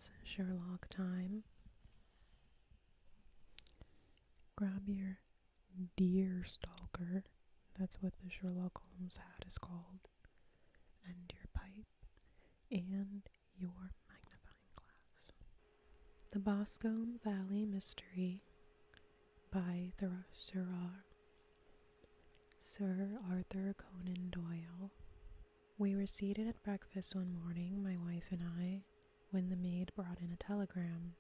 It's Sherlock time. Grab your deer stalker, that's what the Sherlock Holmes hat is called, and your pipe, and your magnifying glass. The Boscombe Valley Mystery by Sir Arthur Conan Doyle. We were seated at breakfast one morning, my wife and I, when the maid brought in a telegram.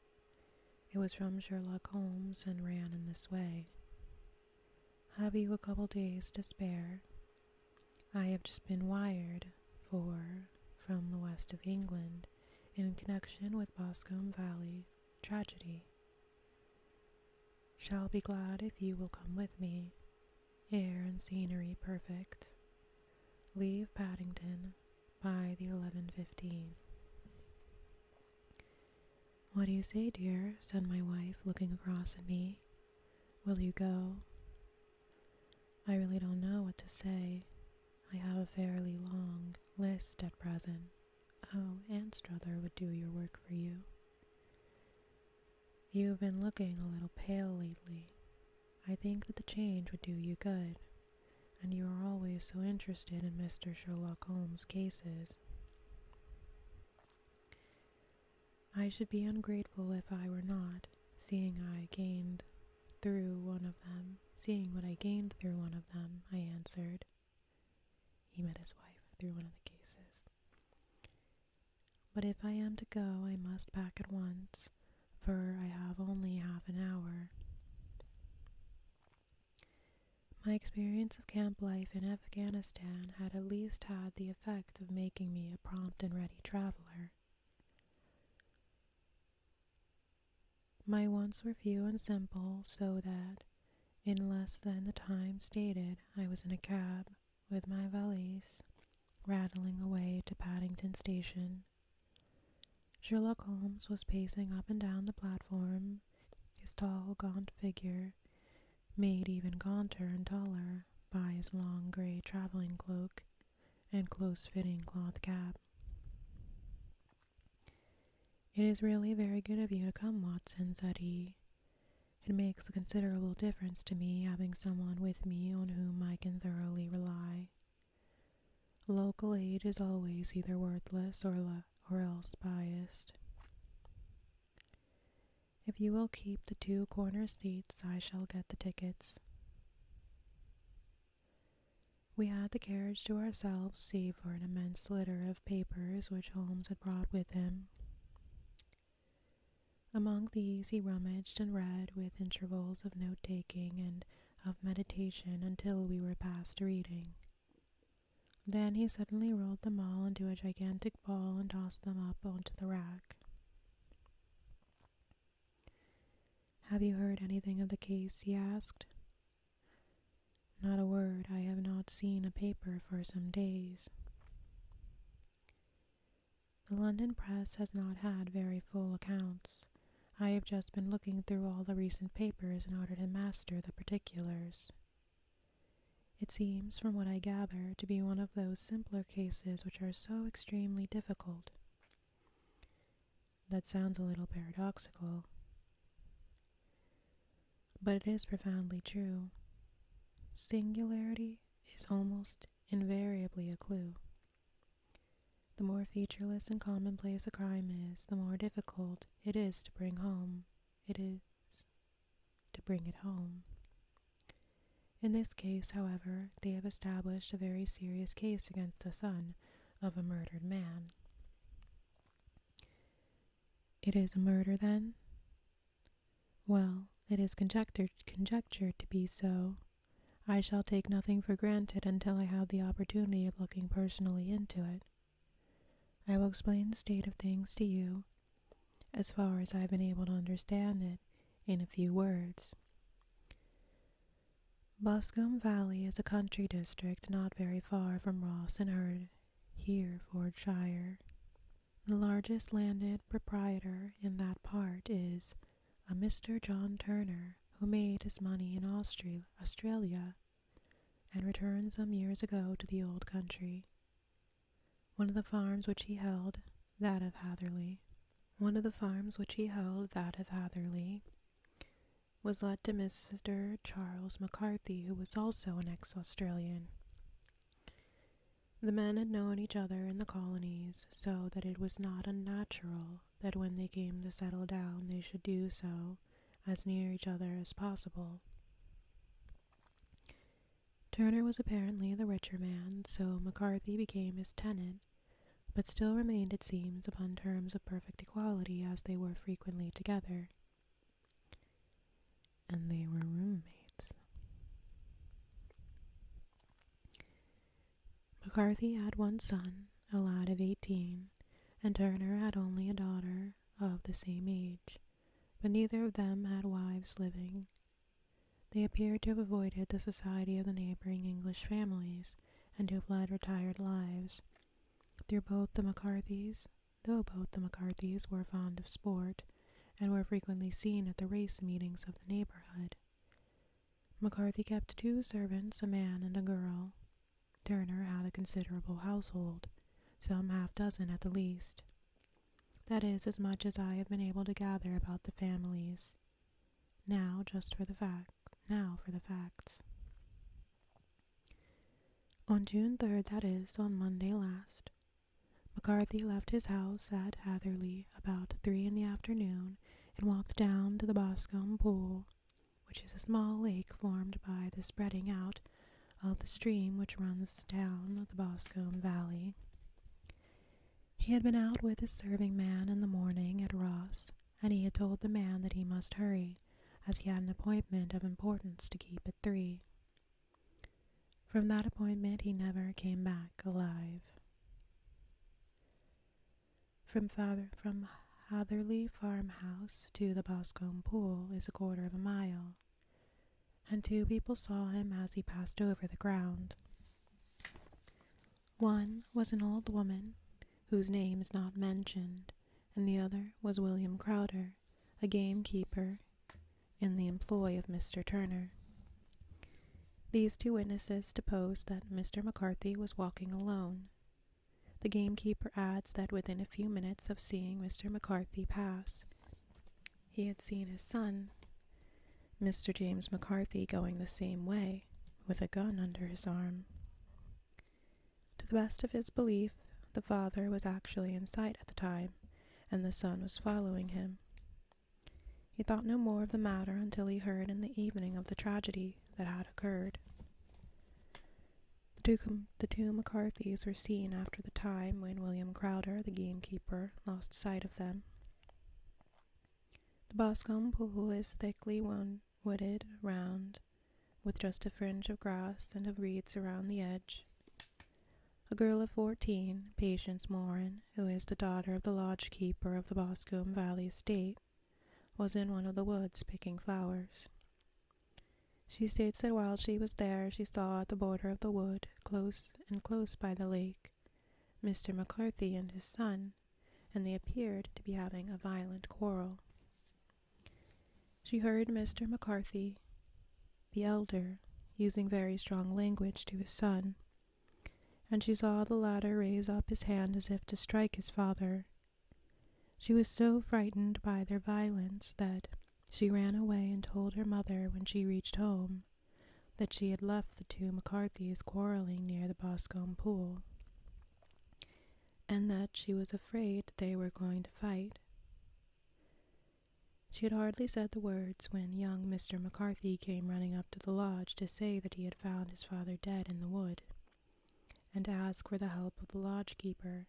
It was from Sherlock Holmes and ran in this way. Have you a couple days to spare? I have just been wired from the west of England in connection with Boscombe Valley tragedy. Shall be glad if you will come with me. Air and scenery perfect. Leave Paddington by the 11:15. What do you say, dear? Said my wife, looking across at me. Will you go? I really don't know what to say. I have a fairly long list at present. Oh, Anstruther would do your work for you. You've been looking a little pale lately. I think that the change would do you good, and you are always so interested in Mr. Sherlock Holmes' cases. I should be ungrateful if I were not, seeing what I gained through one of them, I answered. He met his wife through one of the cases. But if I am to go, I must pack at once, for I have only half an hour. My experience of camp life in Afghanistan had at least had the effect of making me a prompt and ready traveler. My wants were few and simple, so that, in less than the time stated, I was in a cab with my valise, rattling away to Paddington Station. Sherlock Holmes was pacing up and down the platform, his tall, gaunt figure made even gaunter and taller by his long grey travelling cloak and close-fitting cloth cap. It is really very good of you to come, Watson, said he. It makes a considerable difference to me having someone with me on whom I can thoroughly rely. Local aid is always either worthless or else biased. If you will keep the 2 corner seats, I shall get the tickets. We had the carriage to ourselves, save for an immense litter of papers which Holmes had brought with him. Among these he rummaged and read with intervals of note-taking and of meditation until we were past reading. Then he suddenly rolled them all into a gigantic ball and tossed them up onto the rack. Have you heard anything of the case? He asked. Not a word. I have not seen a paper for some days. The London press has not had very full accounts. I have just been looking through all the recent papers in order to master the particulars. It seems, from what I gather, to be one of those simpler cases which are so extremely difficult. That sounds a little paradoxical, but it is profoundly true. Singularity is almost invariably a clue. The more featureless and commonplace a crime is, the more difficult it is to bring it home. In this case, however, they have established a very serious case against the son of a murdered man. It is a murder, then? Well, it is conjectured to be so. I shall take nothing for granted until I have the opportunity of looking personally into it. I will explain the state of things to you, as far as I have been able to understand it, in a few words. Boscombe Valley is a country district not very far from Ross and Herefordshire. The largest landed proprietor in that part is a Mr. John Turner, who made his money in Australia and returned some years ago to the old country. One of the farms which he held, that of Hatherley, One of the farms which he held, that of Hatherley, was let to Mr. Charles McCarthy, who was also an ex-Australian. The men had known each other in the colonies, so that it was not unnatural that when they came to settle down they should do so as near each other as possible. Turner was apparently the richer man, so McCarthy became his tenant, but still remained, it seems, upon terms of perfect equality, as they were frequently together. And they were roommates. McCarthy had one son, a lad of 18, and Turner had only a daughter of the same age, but neither of them had wives living. They appeared to have avoided the society of the neighboring English families, and to have led retired lives, though both the McCarthys were fond of sport, and were frequently seen at the race meetings of the neighborhood. McCarthy kept 2 servants, a man and a girl. Turner had a considerable household, some half-dozen at the least. That is as much as I have been able to gather about the families. Now for the facts. On June 3rd, that is, on Monday last, McCarthy left his house at Hatherley about 3 in the afternoon and walked down to the Boscombe pool, which is a small lake formed by the spreading out of the stream which runs down the Boscombe valley. He had been out with his serving man in the morning at Ross, and he had told the man that he must hurry, as he had an appointment of importance to keep at 3. From that appointment he never came back alive. From Hatherley farmhouse to the Boscombe pool is 1/4 of a mile, and 2 people saw him as he passed over the ground. One was an old woman, whose name is not mentioned, and the other was William Crowder, a gamekeeper in the employ of Mr. Turner. These 2 witnesses deposed that Mr. McCarthy was walking alone. The gamekeeper adds that within a few minutes of seeing Mr. McCarthy pass, he had seen his son, Mr. James McCarthy, going the same way, with a gun under his arm. To the best of his belief, the father was actually in sight at the time, and the son was following him. He thought no more of the matter until he heard in the evening of the tragedy that had occurred. The two McCarthys were seen after the time when William Crowder, the gamekeeper, lost sight of them. The Boscombe pool is thickly wooded round, with just a fringe of grass and of reeds around the edge. A girl of 14, Patience Moran, who is the daughter of the lodge-keeper of the Boscombe Valley estate, was in one of the woods picking flowers. She states that while she was there, she saw at the border of the wood, close by the lake, Mr. McCarthy and his son, and they appeared to be having a violent quarrel. She heard Mr. McCarthy, the elder, using very strong language to his son, and she saw the latter raise up his hand as if to strike his father. She was so frightened by their violence that she ran away and told her mother when she reached home that she had left the 2 McCarthys quarreling near the Boscombe pool, and that she was afraid they were going to fight. She had hardly said the words when young Mr. McCarthy came running up to the lodge to say that he had found his father dead in the wood, and to ask for the help of the lodge-keeper.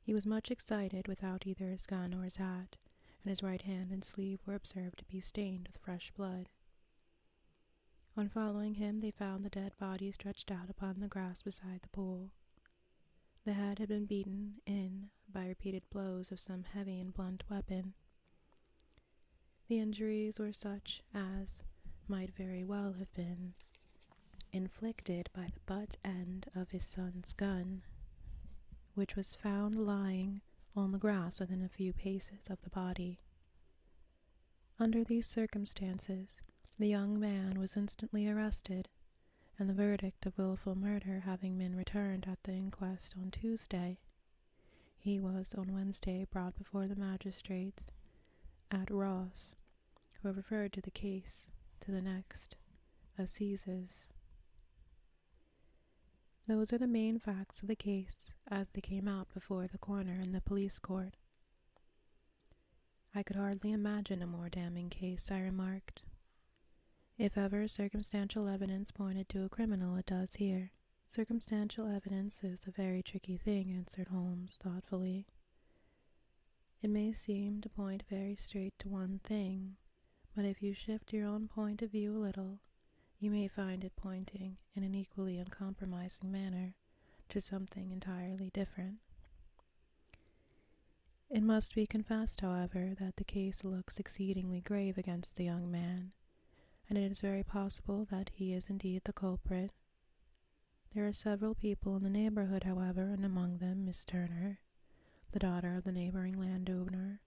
He was much excited, without either his gun or his hat, and his right hand and sleeve were observed to be stained with fresh blood. On following him, they found the dead body stretched out upon the grass beside the pool. The head had been beaten in by repeated blows of some heavy and blunt weapon. The injuries were such as might very well have been inflicted by the butt end of his son's gun, which was found lying on the grass within a few paces of the body. Under these circumstances, the young man was instantly arrested, and the verdict of willful murder having been returned at the inquest on Tuesday, He was on Wednesday brought before the magistrates at Ross, who have referred to the case to the next assizes. Those are the main facts of the case as they came out before the coroner in the police court. I could hardly imagine a more damning case, I remarked. If ever circumstantial evidence pointed to a criminal, it does here. Circumstantial evidence is a very tricky thing, answered Holmes thoughtfully. It may seem to point very straight to one thing, but if you shift your own point of view a little, you may find it pointing in an equally uncompromising manner to something entirely different. It must be confessed, however, that the case looks exceedingly grave against the young man, and it is very possible that he is indeed the culprit. There are several people in the neighborhood, however, and among them Miss Turner, the daughter of the neighboring landowner,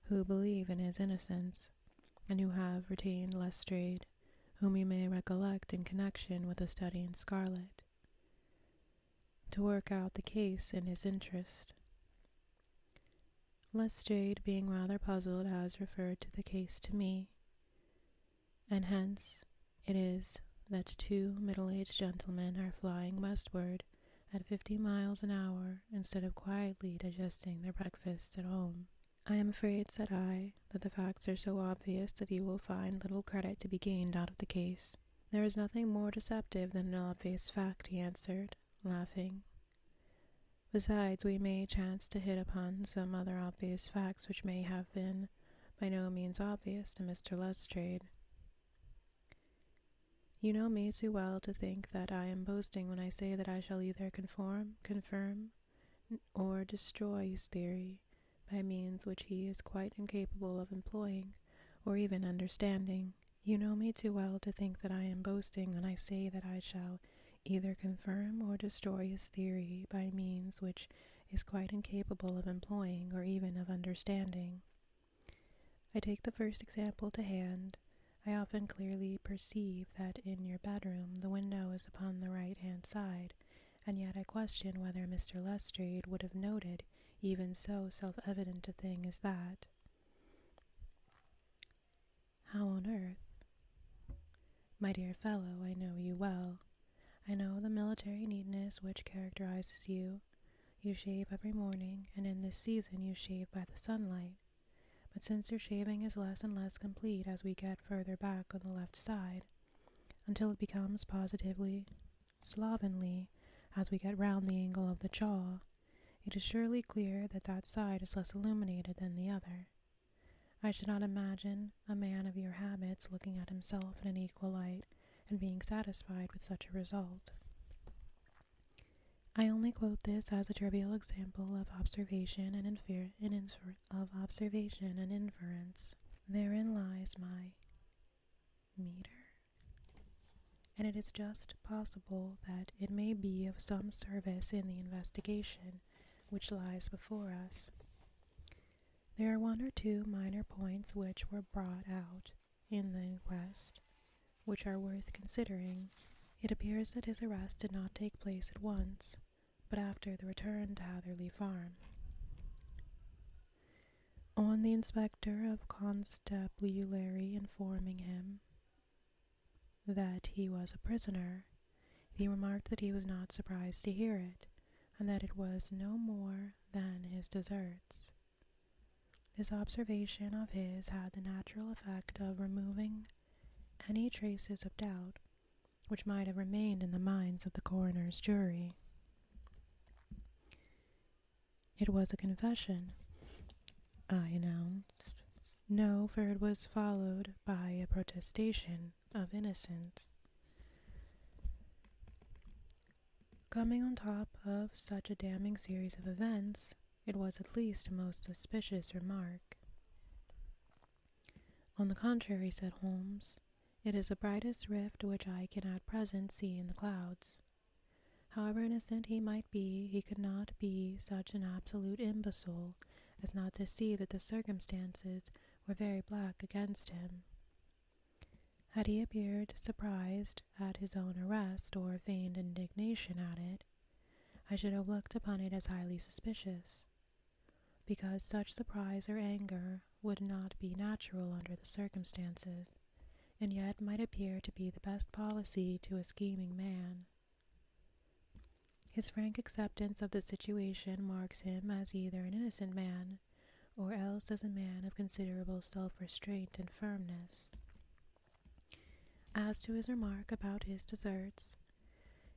who believe in his innocence, and who have retained Lestrade, whom you may recollect in connection with a study in scarlet, to work out the case in his interest. Lestrade, being rather puzzled, has referred to the case to me, and hence it is that two middle-aged gentlemen are flying westward at 50 miles an hour instead of quietly digesting their breakfasts at home. I am afraid, said I, that the facts are so obvious that you will find little credit to be gained out of the case. There is nothing more deceptive than an obvious fact, he answered, laughing. Besides, we may chance to hit upon some other obvious facts which may have been by no means obvious to Mr. Lestrade. You know me too well to think that I am boasting when I say that I shall either confirm, or destroy his theory by means which he is quite incapable of employing or even understanding. You know me too well to think that I am boasting when I say that I shall either confirm or destroy his theory by means which is quite incapable of employing or even of understanding. I take the first example to hand. I often clearly perceive that in your bedroom the window is upon the right-hand side, and yet I question whether Mr. Lestrade would have noted even so self-evident a thing as that. How on earth? My dear fellow, I know you well. I know the military neatness which characterizes you. You shave every morning, and in this season you shave by the sunlight. But since your shaving is less and less complete as we get further back on the left side, until it becomes positively slovenly as we get round the angle of the jaw, it is surely clear that that side is less illuminated than the other. I should not imagine a man of your habits looking at himself in an equal light and being satisfied with such a result. I only quote this as a trivial example of observation and inference. Therein lies my meter, and it is just possible that it may be of some service in the investigation which lies before us. There are one or two minor points which were brought out in the inquest, which are worth considering. It appears that his arrest did not take place at once, but after the return to Hatherley Farm. On the inspector of constabulary informing him that he was a prisoner, he remarked that he was not surprised to hear it, and that it was no more than his deserts. This observation of his had the natural effect of removing any traces of doubt which might have remained in the minds of the coroner's jury. It was a confession, I announced. No, for it was followed by a protestation of innocence. Coming on top of such a damning series of events, it was at least a most suspicious remark. On the contrary, said Holmes, it is the brightest rift which I can at present see in the clouds. However innocent he might be, he could not be such an absolute imbecile as not to see that the circumstances were very black against him. Had he appeared surprised at his own arrest, or feigned indignation at it, I should have looked upon it as highly suspicious. because such surprise or anger would not be natural under the circumstances, and yet might appear to be the best policy to a scheming man. His frank acceptance of the situation marks him as either an innocent man, or else as a man of considerable self-restraint and firmness. As to his remark about his deserts,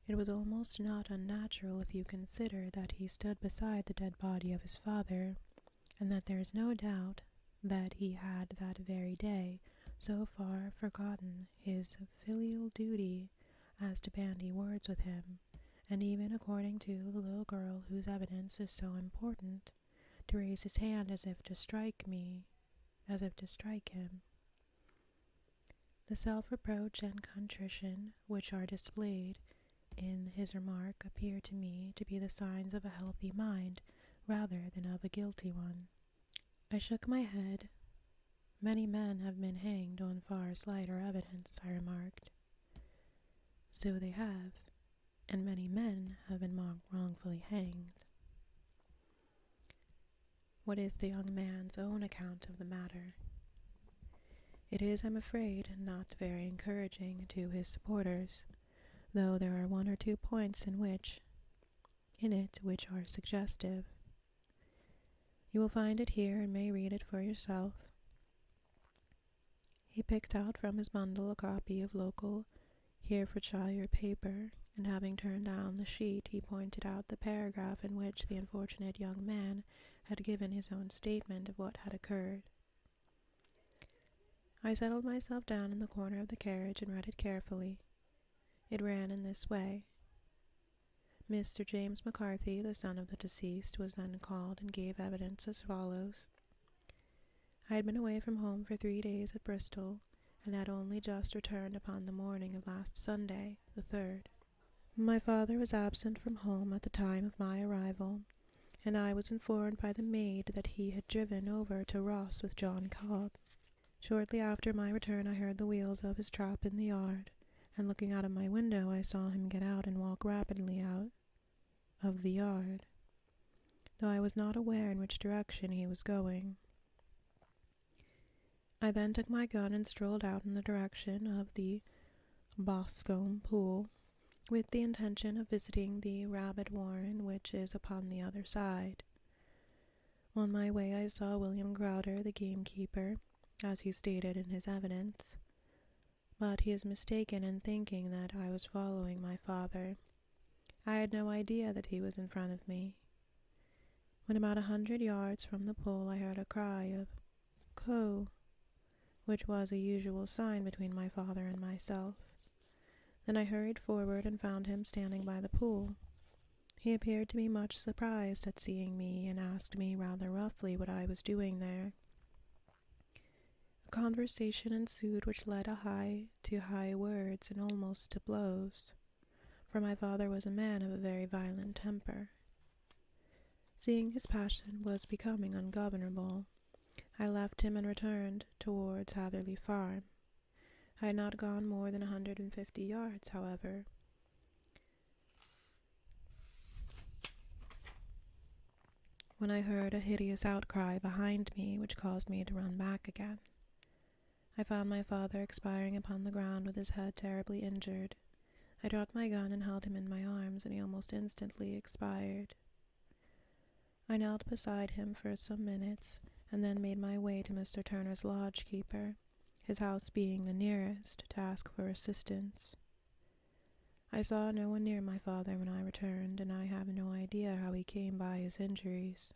it was almost not unnatural if you consider that he stood beside the dead body of his father, and that there is no doubt that he had that very day so far forgotten his filial duty as to bandy words with him, and even, according to the little girl whose evidence is so important, to raise his hand as if to strike him. The self-reproach and contrition which are displayed in his remark appear to me to be the signs of a healthy mind rather than of a guilty one. I shook my head. Many men have been hanged on far slighter evidence, I remarked. So they have, and many men have been wrongfully hanged. What is the young man's own account of the matter? It is, I'm afraid, not very encouraging to his supporters, though there are one or two points in it which are suggestive. You will find it here and may read it for yourself. He picked out from his bundle a copy of local Herefordshire paper, and having turned down the sheet, he pointed out the paragraph in which the unfortunate young man had given his own statement of what had occurred. I settled myself down in the corner of the carriage and read it carefully. It ran in this way. Mr. James McCarthy, the son of the deceased, was then called and gave evidence as follows. I had been away from home for 3 days at Bristol, and had only just returned upon the morning of last Sunday, the 3rd. My father was absent from home at the time of my arrival, and I was informed by the maid that he had driven over to Ross with John Cobb. Shortly after my return I heard the wheels of his trap in the yard, and looking out of my window I saw him get out and walk rapidly out of the yard, though I was not aware in which direction he was going. I then took my gun and strolled out in the direction of the Boscombe pool, with the intention of visiting the rabbit warren which is upon the other side. On my way I saw William Crowder, the gamekeeper, as he stated in his evidence, but he is mistaken in thinking that I was following my father. I had no idea that he was in front of me. When about 100 yards from the pool I heard a cry of "Co," which was a usual sign between my father and myself. Then I hurried forward and found him standing by the pool. He appeared to be much surprised at seeing me, and asked me rather roughly what I was doing there. A conversation ensued which led to high words and almost to blows, for my father was a man of a very violent temper. Seeing his passion was becoming ungovernable, I left him and returned towards Hatherley Farm. I had not gone more than 150 yards, however, when I heard a hideous outcry behind me, which caused me to run back again. I found my father expiring upon the ground with his head terribly injured. I dropped my gun and held him in my arms, and he almost instantly expired. I knelt beside him for some minutes, and then made my way to Mr. Turner's lodge-keeper, his house being the nearest, to ask for assistance. I saw no one near my father when I returned, and I have no idea how he came by his injuries.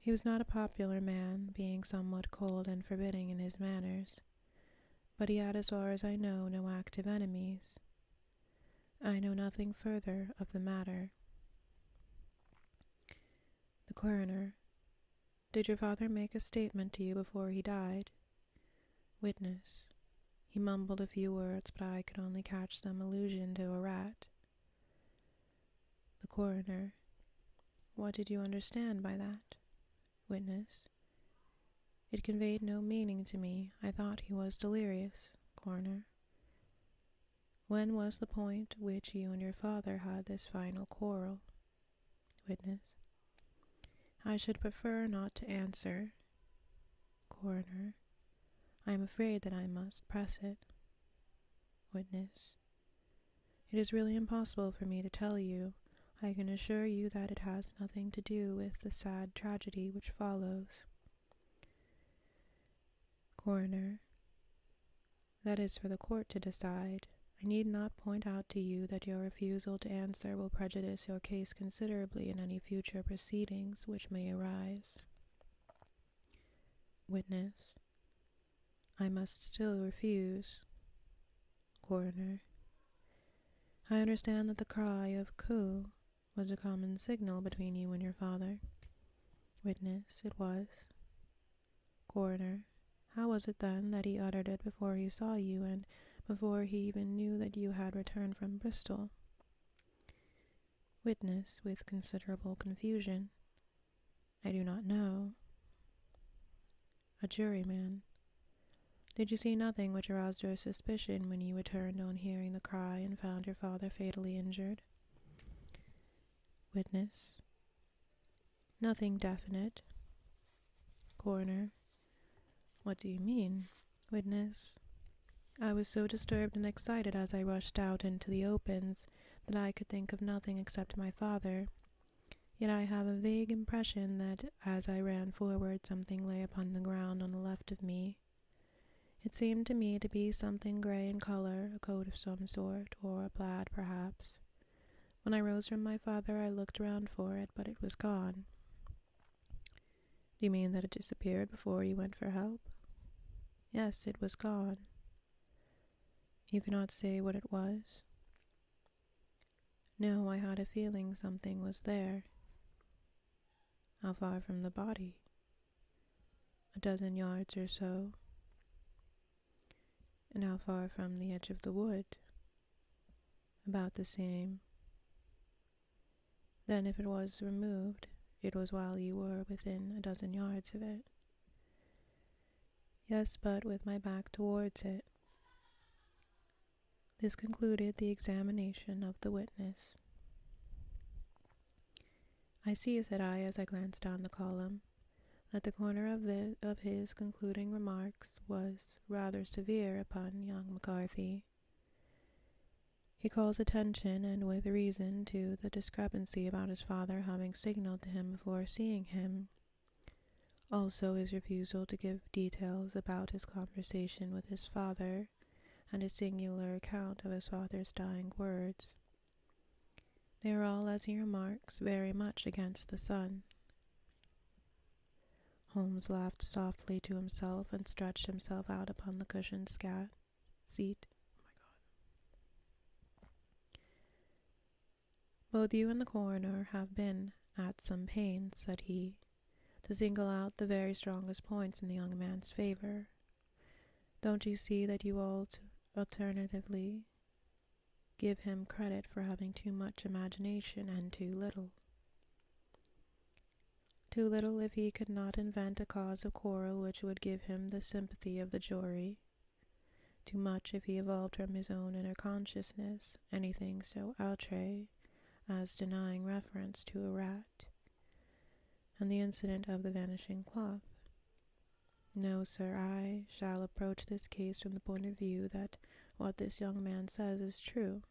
He was not a popular man, being somewhat cold and forbidding in his manners, but he had, as far as I know, no active enemies. I know nothing further of the matter. The coroner: Did your father make a statement to you before he died? Witness: He mumbled a few words, but I could only catch some allusion to a rat. The coroner: What did you understand by that? Witness: It conveyed no meaning to me. I thought he was delirious. Coroner: When was the point which you and your father had this final quarrel? Witness: I should prefer not to answer. Coroner. I am afraid that I must press it. Witness. It is really impossible for me to tell you. I can assure you that it has nothing to do with the sad tragedy which follows. Coroner. That is for the court to decide. I need not point out to you that your refusal to answer will prejudice your case considerably in any future proceedings which may arise. Witness. I must still refuse. Coroner. I understand that the cry of "Coup" was a common signal between you and your father. Witness. It was. Coroner. How was it then that he uttered it before he saw you and before he even knew that you had returned from Bristol? Witness, with considerable confusion. I do not know. A juryman. Did you see nothing which aroused your suspicion when you returned on hearing the cry and found your father fatally injured? Witness. Nothing definite. Coroner. What do you mean? Witness. I was so disturbed and excited as I rushed out into the opens that I could think of nothing except my father. Yet I have a vague impression that as I ran forward something lay upon the ground on the left of me. It seemed to me to be something gray in color, a coat of some sort, or a plaid perhaps. When I rose from my father I looked round for it, but it was gone. Do you mean that it disappeared before you went for help? Yes, it was gone. You cannot say what it was? No, I had a feeling something was there. How far from the body? 12 yards or so. And how far from the edge of the wood? About the same. Then if it was removed, it was while you were within 12 yards of it. Yes, but with my back towards it. This concluded the examination of the witness. I see, said I as I glanced down the column, that the corner of his concluding remarks was rather severe upon young McCarthy. He calls attention, and with reason, to the discrepancy about his father having signaled to him before seeing him, also his refusal to give details about his conversation with his father, and his singular account of his father's dying words. They are all, as he remarks, very much against the son. Holmes laughed softly to himself and stretched himself out upon the cushioned seat. Both you and the coroner have been at some pains, said he, to single out the very strongest points in the young man's favor. Don't you see that you alternatively give him credit for having too much imagination and too little? Too little if he could not invent a cause of quarrel which would give him the sympathy of the jury. Too much if he evolved from his own inner consciousness anything so outre as denying reference to a rat, and the incident of the vanishing cloth. No, sir, I shall approach this case from the point of view that what this young man says is true,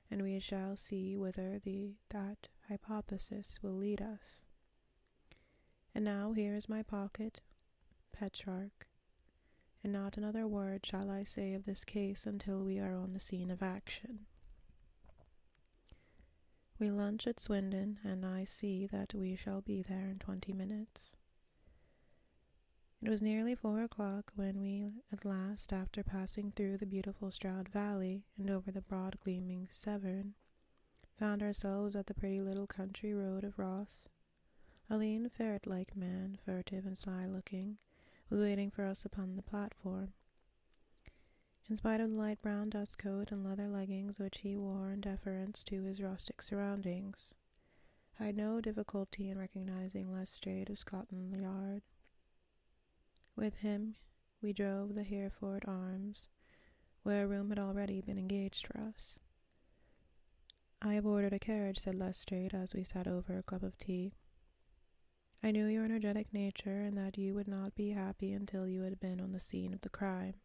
and we shall see whither that hypothesis will lead us. And now here is my pocket, Petrarch, and not another word shall I say of this case until we are on the scene of action. We lunch at Swindon, and I see that we shall be there in 20 minutes. It was nearly 4 o'clock when we at last, after passing through the beautiful Stroud Valley and over the broad gleaming Severn, found ourselves at the pretty little country road of Ross. A lean, ferret-like man, furtive and sly-looking, was waiting for us upon the platform. In spite of the light brown dust coat and leather leggings which he wore in deference to his rustic surroundings, I had no difficulty in recognizing Lestrade of Scotland Yard. With him we drove the Hereford Arms, where a room had already been engaged for us. "I have ordered a carriage," said Lestrade, as we sat over a cup of tea. I knew your energetic nature and that you would not be happy until you had been on the scene of the crime.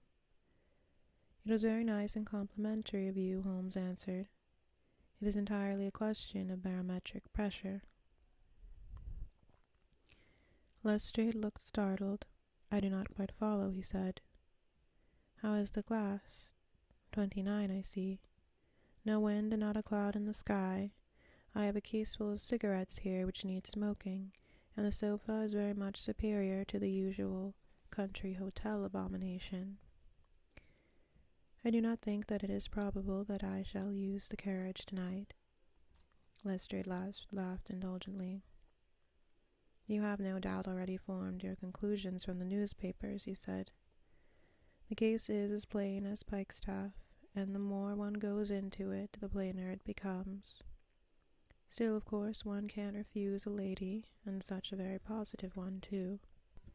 It was very nice and complimentary of you, Holmes answered. It is entirely a question of barometric pressure. Lestrade looked startled. I do not quite follow, he said. How is the glass? 29, I see. No wind and not a cloud in the sky. I have a case full of cigarettes here which need smoking, and the sofa is very much superior to the usual country hotel abomination. I do not think that it is probable that I shall use the carriage tonight. Lestrade laughed indulgently. You have no doubt already formed your conclusions from the newspapers, he said. The case is as plain as pikestaff, and the more one goes into it, the plainer it becomes. Still, of course, one can't refuse a lady, and such a very positive one, too.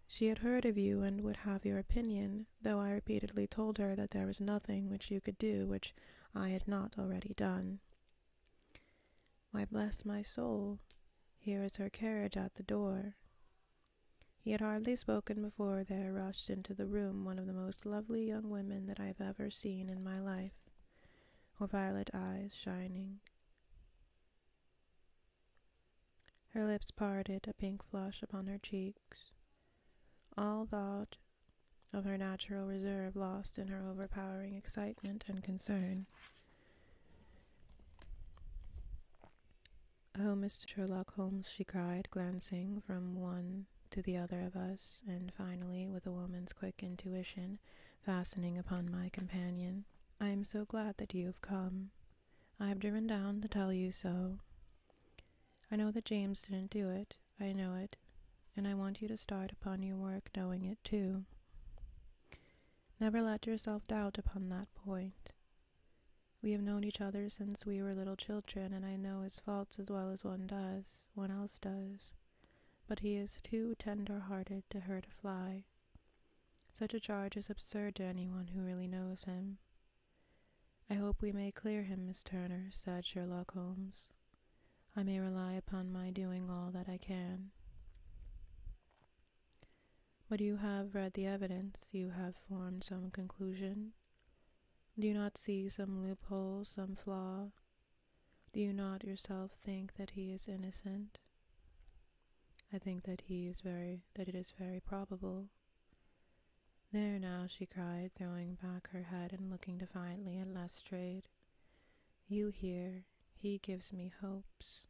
She had heard of you and would have your opinion, though I repeatedly told her that there was nothing which you could do which I had not already done. Why, bless my soul, here is her carriage at the door. He had hardly spoken before there rushed into the room one of the most lovely young women that I have ever seen in my life, her violet eyes shining. Her lips parted, a pink flush upon her cheeks. All thought of her natural reserve lost in her overpowering excitement and concern. Oh, Mr. Sherlock Holmes, she cried, glancing from one to the other of us, and finally, with a woman's quick intuition, fastening upon my companion. I am so glad that you have come. I have driven down to tell you so. I know that James didn't do it. I know it. And I want you to start upon your work knowing it too. Never let yourself doubt upon that point. We have known each other since we were little children, and I know his faults as well as one else does. But he is too tender-hearted to hurt a fly. Such a charge is absurd to anyone who really knows him. I hope we may clear him, Miss Turner, said Sherlock Holmes. I may rely upon my doing all that I can. But you have read the evidence, you have formed some conclusion. Do you not see some loophole, some flaw? Do you not yourself think that he is innocent? I think that it is very probable. There now, she cried, throwing back her head and looking defiantly at Lestrade. You hear, he gives me hopes.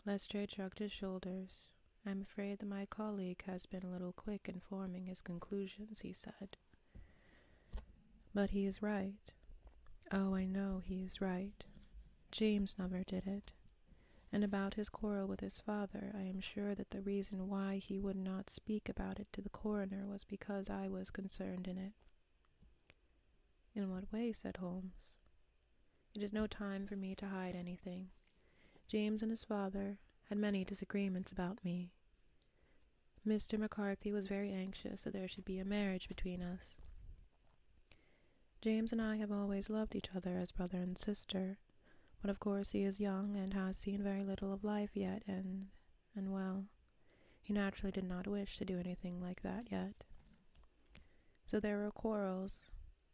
Lestrade shrugged his shoulders. I am afraid that my colleague has been a little quick in forming his conclusions, he said. But he is right. Oh, I know he is right. James never did it. And about his quarrel with his father, I am sure that the reason why he would not speak about it to the coroner was because I was concerned in it. In what way? Said Holmes. It is no time for me to hide anything. James and his father had many disagreements about me. Mr. McCarthy was very anxious that there should be a marriage between us. James and I have always loved each other as brother and sister, but of course he is young and has seen very little of life yet, and well, he naturally did not wish to do anything like that yet. So there were quarrels,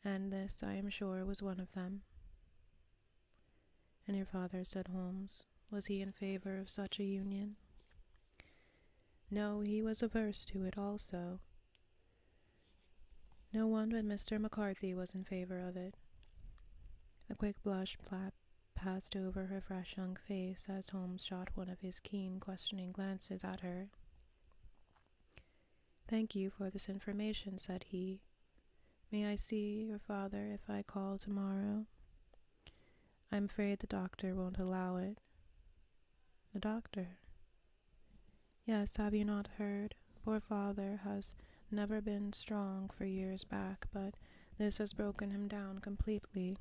and this, I am sure, was one of them. And your father, said Holmes, was he in favor of such a union? No, he was averse to it also. No one but Mr. McCarthy was in favor of it. A quick blush passed over her fresh young face as Holmes shot one of his keen, questioning glances at her. Thank you for this information, said he. May I see your father if I call tomorrow? I'm afraid the doctor won't allow it. The doctor? Yes, have you not heard? Poor father has never been strong for years back, but this has broken him down completely.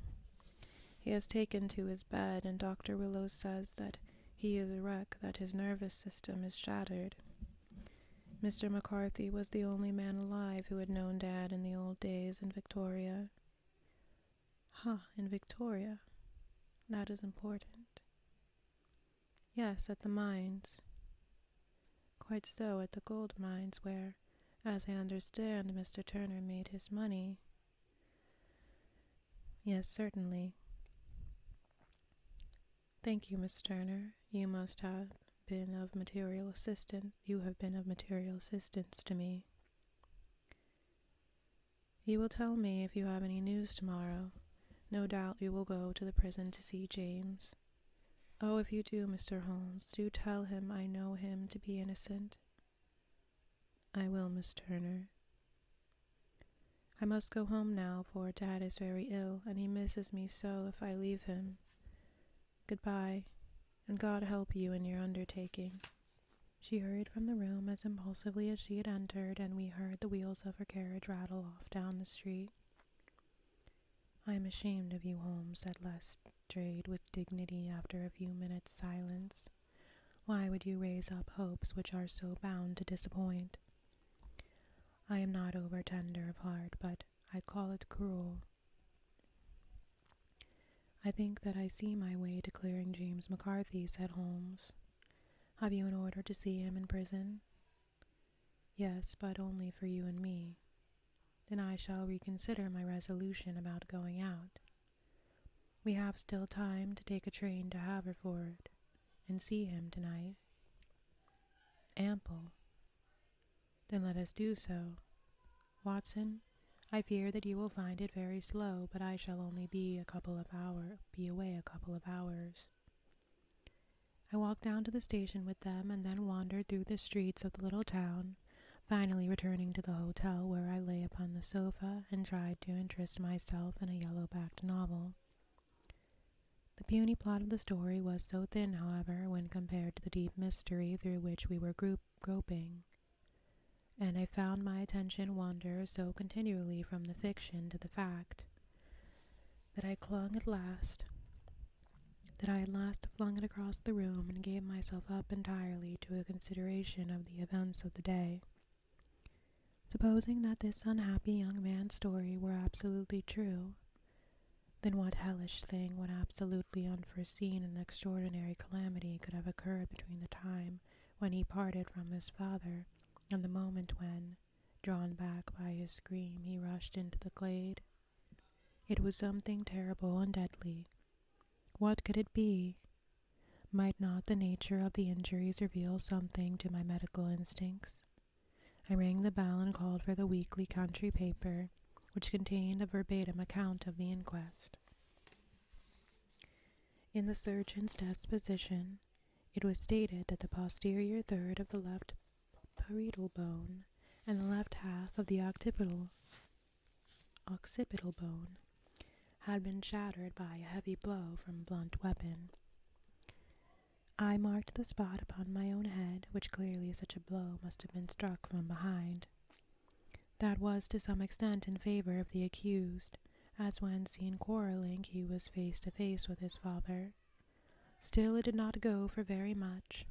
He has taken to his bed, and Dr. Willows says that he is a wreck, that his nervous system is shattered. Mr. McCarthy was the only man alive who had known Dad in the old days in Victoria. In Victoria? That is important. Yes, at the mines. quite so at the gold mines where, as I understand, Mr. Turner made his money. Yes, certainly. Thank you, Miss Turner. You have been of material assistance to me. You will tell me if you have any news tomorrow. No doubt you will go to the prison to see James. Oh, if you do, Mr. Holmes, do tell him I know him to be innocent. I will, Miss Turner. I must go home now, for Dad is very ill, and he misses me so if I leave him. Goodbye, and God help you in your undertaking. She hurried from the room as impulsively as she had entered, and we heard the wheels of her carriage rattle off down the street. I am ashamed of you, Holmes, said Lestrade with dignity after a few minutes' silence. Why would you raise up hopes which are so bound to disappoint? I am not over-tender of heart, but I call it cruel. I think that I see my way to clearing James McCarthy, said Holmes. Have you an order to see him in prison? Yes, but only for you and me. Then I shall reconsider my resolution about going out. We have still time to take a train to Haverford and see him tonight. Ample. Then let us do so. Watson, I fear that you will find it very slow, but I shall only be away a couple of hours. I walked down to the station with them and then wandered through the streets of the little town, finally returning to the hotel where I lay upon the sofa and tried to interest myself in a yellow-backed novel. The puny plot of the story was so thin, however, when compared to the deep mystery through which we were groping, and I found my attention wander so continually from the fiction to the fact that I at last flung it across the room and gave myself up entirely to a consideration of the events of the day. Supposing that this unhappy young man's story were absolutely true, then what hellish thing, what absolutely unforeseen and extraordinary calamity could have occurred between the time when he parted from his father and the moment when, drawn back by his scream, he rushed into the glade? It was something terrible and deadly. What could it be? Might not the nature of the injuries reveal something to my medical instincts? I rang the bell and called for the weekly country paper, which contained a verbatim account of the inquest. In the surgeon's disposition, it was stated that the posterior third of the left parietal bone and the left half of the occipital bone had been shattered by a heavy blow from a blunt weapon. I marked the spot upon my own head, which clearly such a blow must have been struck from behind. That was to some extent in favor of the accused, as when seen quarreling he was face to face with his father. Still it did not go for very much,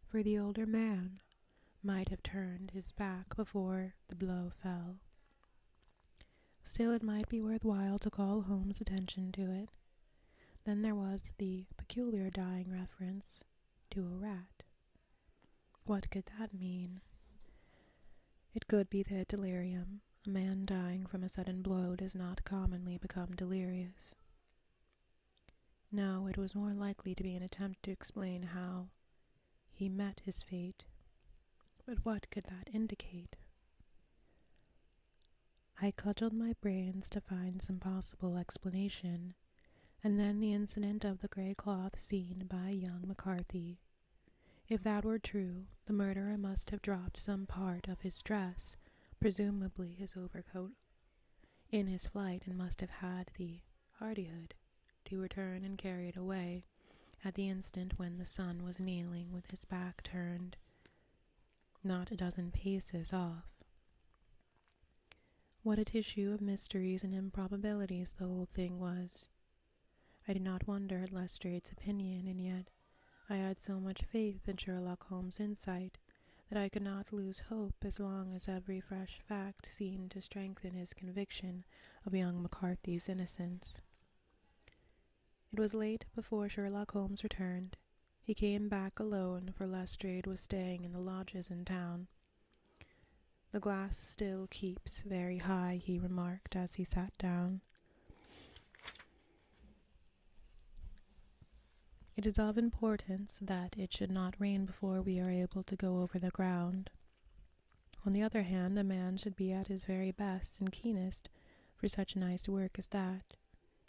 for the older man might have turned his back before the blow fell. Still it might be worthwhile to call Holmes' attention to it. Then there was the peculiar dying reference to a rat. What could that mean? It could be the delirium. A man dying from a sudden blow does not commonly become delirious. No, it was more likely to be an attempt to explain how he met his fate. But what could that indicate? I cudgelled my brains to find some possible explanation, and then the incident of the grey cloth seen by young McCarthy. If that were true, the murderer must have dropped some part of his dress, presumably his overcoat, in his flight, and must have had the hardihood to return and carry it away at the instant when the son was kneeling with his back turned, not a dozen paces off. What a tissue of mysteries and improbabilities the whole thing was. I did not wonder at Lestrade's opinion, and yet I had so much faith in Sherlock Holmes' insight that I could not lose hope as long as every fresh fact seemed to strengthen his conviction of young McCarthy's innocence. It was late before Sherlock Holmes returned, He came back alone, for Lestrade was staying in the lodges in town. The glass still keeps very high, he remarked as he sat down. It is of importance that it should not rain before we are able to go over the ground. On the other hand, a man should be at his very best and keenest for such nice work as that.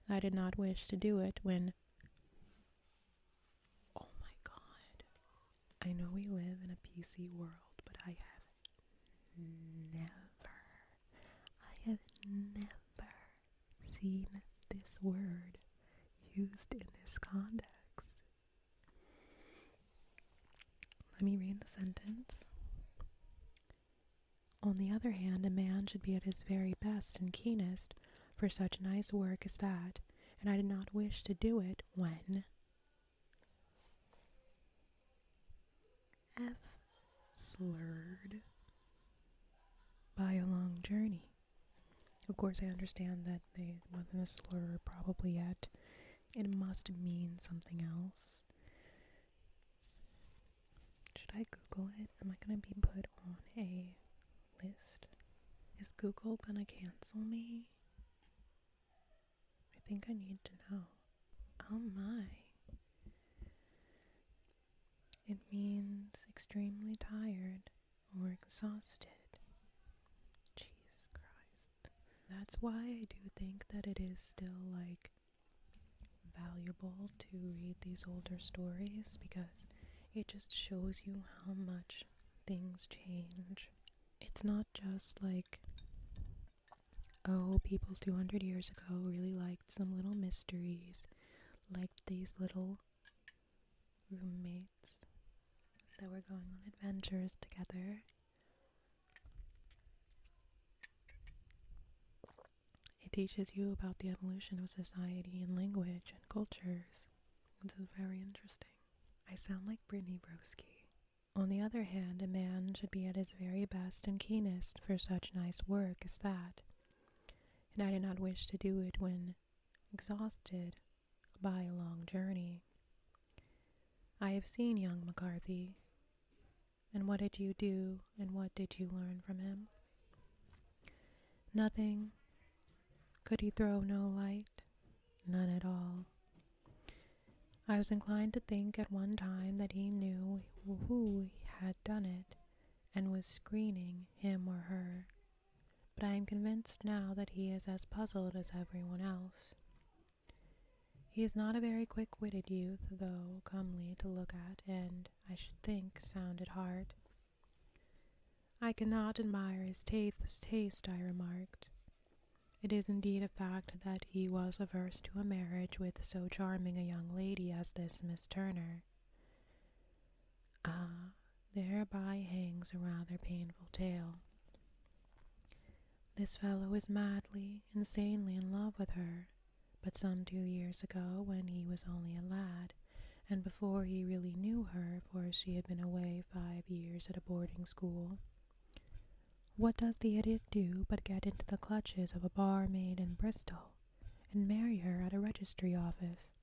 I did not wish to do it when... Oh my God. I know we live in a PC world, but I have never seen this word used in this context. Let me read the sentence. On the other hand, a man should be at his very best and keenest for such nice work as that, and I did not wish to do it when F slurred by a long journey. Of course, I understand that it wasn't a slur probably yet. It must mean something else. Should I Google it? Am I going to be put on a list? Is Google going to cancel me? I think I need to know. Oh my. It means extremely tired or exhausted. Jesus Christ. That's why I do think that it is still valuable to read these older stories, because it just shows you how much things change. It's not just oh, people 200 years ago really liked some little mysteries, liked these little roommates that were going on adventures together. It teaches you about the evolution of society and language and cultures. This is very interesting. I sound like Brittany Broski. On the other hand, a man should be at his very best and keenest for such nice work as that, and I did not wish to do it when exhausted by a long journey. I have seen young McCarthy, and what did you do, and what did you learn from him? Nothing. Could he throw no light? None at all. I was inclined to think at one time that he knew who had done it, and was screening him or her, but I am convinced now that he is as puzzled as everyone else. He is not a very quick-witted youth, though comely to look at, and, I should think, sound at heart. I cannot admire his taste, I remarked. It is indeed a fact that he was averse to a marriage with so charming a young lady as this Miss Turner. Ah, thereby hangs a rather painful tale. This fellow is madly, insanely in love with her, but some 2 years ago, when he was only a lad, and before he really knew her, for she had been away 5 years at a boarding school, what does the idiot do but get into the clutches of a barmaid in Bristol, and marry her at a registry office?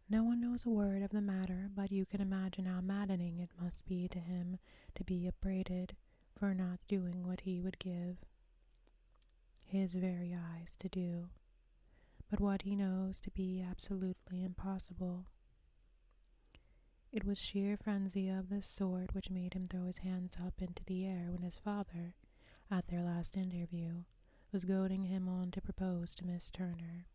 No one knows a word of the matter, but you can imagine how maddening it must be to him to be upbraided for not doing what he would give his very eyes to do, but what he knows to be absolutely impossible. It was sheer frenzy of this sort which made him throw his hands up into the air when his father, at their last interview, was goading him on to propose to Miss Turner.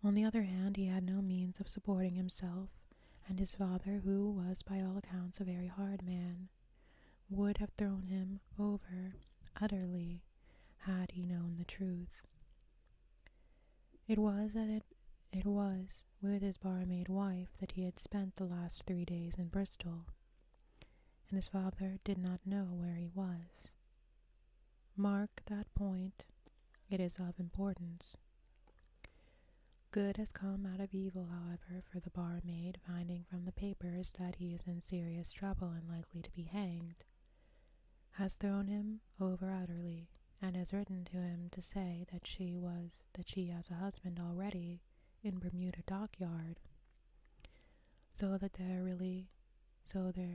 On the other hand, he had no means of supporting himself, and his father, who was by all accounts a very hard man, would have thrown him over utterly had he known the truth. It was with his barmaid wife that he had spent the last 3 days in Bristol, and his father did not know where he was. Mark that point. It is of importance. Good has come out of evil, however, for the barmaid, finding from the papers that he is in serious trouble and likely to be hanged, has thrown him over utterly, and has written to him to say that she has a husband already in Bermuda dockyard, so there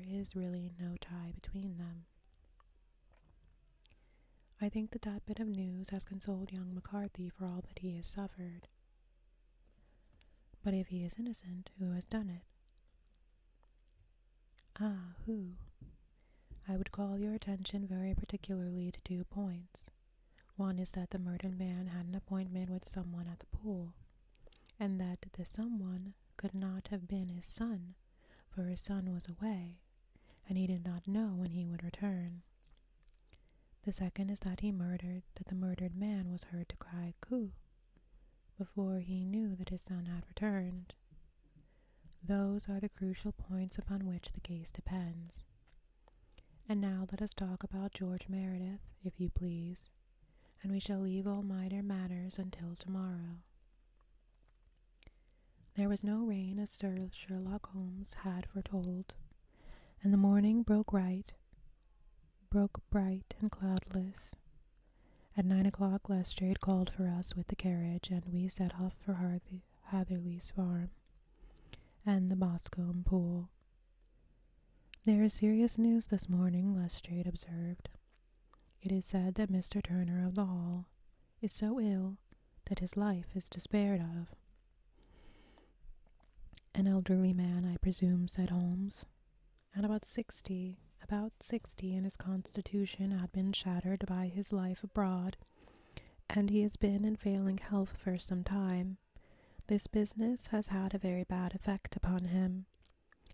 is really no tie between them. I think that bit of news has consoled young McCarthy for all that he has suffered. But if he is innocent, who has done it? Ah, who? I would call your attention very particularly to 2 points. One is that the murdered man had an appointment with someone at the pool, and that the someone could not have been his son, for his son was away, and he did not know when he would return. The second is that the murdered man was heard to cry "Coo" before he knew that his son had returned. Those are the crucial points upon which the case depends. And now let us talk about George Meredith, if you please, and we shall leave all minor matters until tomorrow. There was no rain, as Sir Sherlock Holmes had foretold, and the morning broke bright and cloudless. At 9 o'clock Lestrade called for us with the carriage, and we set off for Hatherley's farm and the Boscombe pool. There is serious news this morning, Lestrade observed. It is said that Mr. Turner of the Hall is so ill that his life is despaired of. An elderly man, I presume, said Holmes, at about 60, and his constitution had been shattered by his life abroad, and he has been in failing health for some time. This business has had a very bad effect upon him.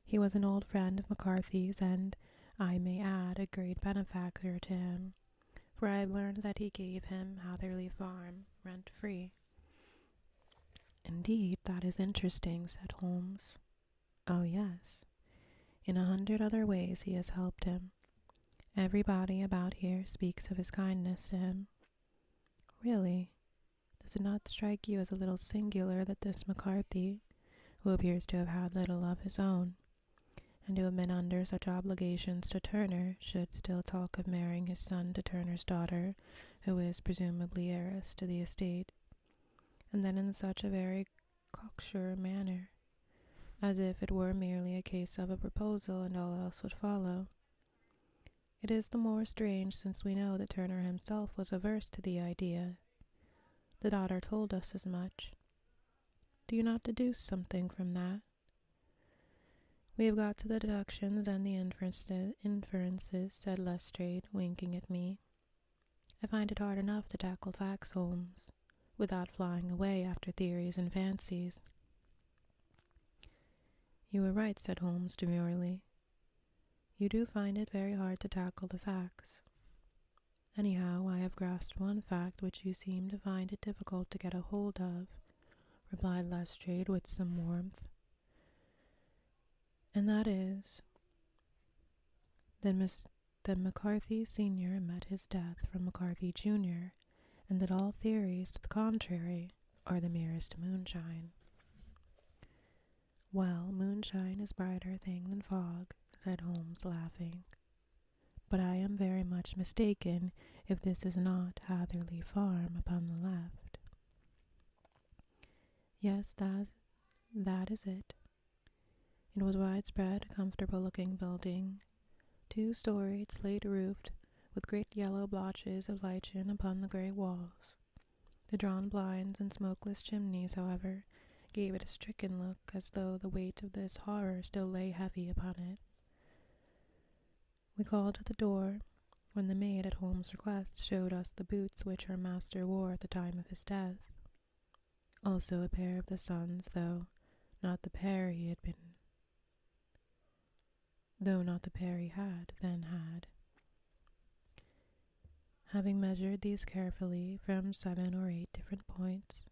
He was an old friend of McCarthy's, and, I may add, a great benefactor to him, for I have learned that he gave him Hatherley Farm rent-free. Indeed, that is interesting, said Holmes. Oh, yes. In 100 other ways he has helped him. Everybody about here speaks of his kindness to him. Really, does it not strike you as a little singular that this McCarthy, who appears to have had little of his own, and to have been under such obligations to Turner, should still talk of marrying his son to Turner's daughter, who is presumably heiress to the estate, and then in such a very cocksure manner, as if it were merely a case of a proposal and all else would follow? It is the more strange since we know that Turner himself was averse to the idea. The daughter told us as much. Do you not deduce something from that? We have got to the deductions and the inferences, said Lestrade, winking at me. I find it hard enough to tackle facts, Holmes, without flying away after theories and fancies. You were right, said Holmes demurely. You do find it very hard to tackle the facts. Anyhow, I have grasped one fact which you seem to find it difficult to get a hold of, replied Lestrade with some warmth. And that is that McCarthy Sr. met his death from McCarthy Jr., and that all theories to the contrary are the merest moonshine. Well, moonshine is brighter thing than fog, said Holmes, laughing. But I am very much mistaken if this is not Hatherley Farm upon the left. Yes, that is it. It was widespread, a comfortable-looking building, 2-storied, slate-roofed, with great yellow blotches of lichen upon the grey walls. The drawn blinds and smokeless chimneys, however, gave it a stricken look, as though the weight of this horror still lay heavy upon it. We called at the door, when the maid, at Holmes' request, showed us the boots which her master wore at the time of his death. Also a pair of the son's, though not the pair he had then had. Having measured these carefully from 7 or 8 different points,